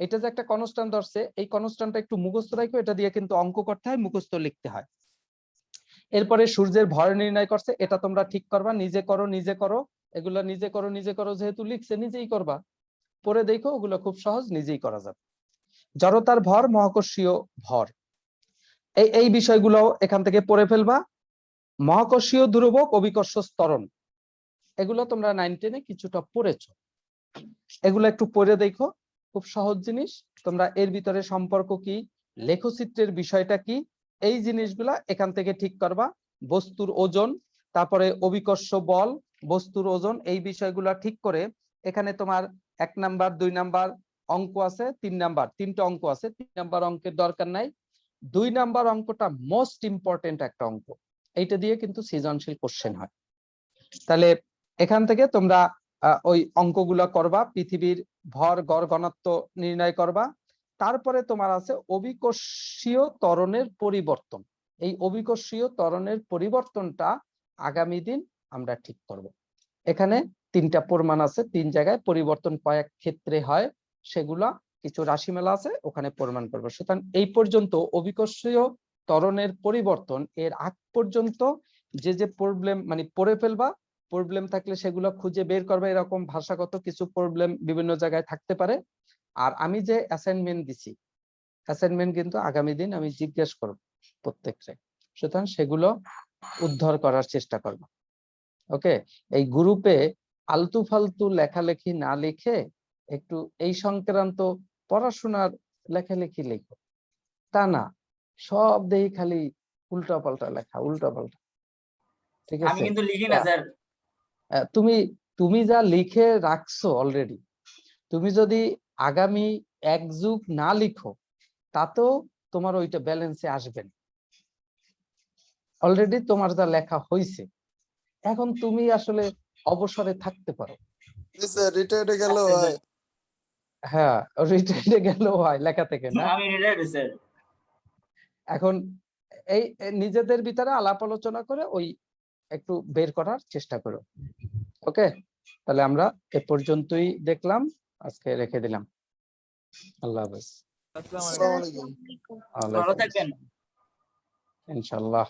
এটা যে একটা কনস্ট্যান্ট ধরছে, এই কনস্ট্যান্টটা একটু মুখস্থ রাখো। এটা দিয়ে কিন্তু অঙ্ক করতে হয়, মুখস্থ লিখতে হয়। এরপরে সূর্যের ভর নির্ণয় করছে, এটা তোমরা ঠিক করবা, নিজে করো নিজে করো, এগুলো নিজে করো নিজে করো, যেহেতু লিখছে নিজেই করবা, পরে দেখো ওগুলো খুব সহজ, নিজেই করা যাবে। জড়তার ভর, মহাকর্ষীয় ভর, এই বিষয়গুলো এখান থেকে পড়ে ফেলবা। মহাকর্ষীয় ধ্রুবক, অভিকর্ষ ত্বরণ, এগুলো তোমরা 9-10-এ কিছুটা পড়েছো, এগুলো একটু পড়ে দেখো, খুব সহজ জিনিস। তোমরা এর ভিতরে সম্পর্ক কি, লেখচিত্রের বিষয়টা কি, এই জিনিসগুলা এখান থেকে ঠিক করবা। বস্তুর ওজন, তারপরে অভিকর্ষ বল, বস্তুর ওজন, এই বিষয়গুলা ঠিক করে এখানে তোমার 1 নাম্বার 2 নাম্বার অঙ্ক আছে, 3 নাম্বার 3টা অঙ্ক আছে। 3 নাম্বার অঙ্কের দরকার নাই, 2 নাম্বার অঙ্কটা মোস্ট ইম্পর্টেন্ট একটা অঙ্ক, এইটা দিয়ে কিন্তু সৃজনশীল কোশ্চেন হয়। তাহলে এখান থেকে তোমরা ওই অঙ্কগুলো করবা, পৃথিবীর ভর গড় ঘনত্ব নির্ণয় করবা। তারপরে তোমার আছে অভিকর্ষীয় ত্বরণের পরিবর্তন। এই অভিকর্ষীয় ত্বরণের পরিবর্তনটা আগামী দিন আমরা ঠিক করব। এখানে 3টা প্রমাণ আছে, 3 জায়গায় পরিবর্তন কয়েক ক্ষেত্রে হয়, সেগুলা কিছু রাশিমেলা আছে, ওখানে প্রমাণ করবো। সুতরাং এই পর্যন্ত অভিকর্ষীয় ত্বরণের পরিবর্তন, এর আগ পর্যন্ত যে প্রবলেম মানে পড়ে ফেলবা, প্রবলেম থাকলে সেগুলো খুঁজে বের করবে। এরকম ভাষাগত কিছু প্রবলেম বিভিন্ন জায়গায় থাকতে পারে। আর আমি যে অ্যাসাইনমেন্ট দিছি, অ্যাসাইনমেন্ট কিন্তু আগামী দিন আমি জিজ্ঞেস করব প্রত্যেককে, সুতরাং সেগুলো উদ্ধার করার চেষ্টা করব। ওকে, এই গ্রুপে আলতু ফালতু লেখালেখি না লিখে একটু এই সংক্রান্ত পড়াশোনার লেখালেখি লেখো, তা না সব দেখি খালি উল্টা পাল্টা লেখা, উল্টা পাল্টা। ঠিক আছে, আমি কিন্তু লিখি না স্যার। তুমি যা লিখে রাখছো অলরেডি, তুমি যদি আগামী 1 যুগ না লিখো, তাতেও তোমার ওইটা ব্যালেন্সে আসবে না। অলরেডি তোমার যা লেখা হয়েছে, এখন তুমি আসলে অবসরে থাকতে পারো। রিটায়ার্ডে গেল হয়। হ্যাঁ, রিটায়ার্ডে গেলেও হয় লেখা থেকে না। আমি রিটায়ার্ড স্যার। এখন এই নিজেদের ভিতরে আলাপ আলোচনা করে ওই একটু বের করার চেষ্টা করো। ওকে, তাহলে আমরা এ পর্যন্তই দেখলাম, আজকে রেখে দিলাম। আল্লাহ হাফেজ। আসসালামু আলাইকুম। ওয়ালাইকুম আসসালাম। ইনশাআল্লাহ।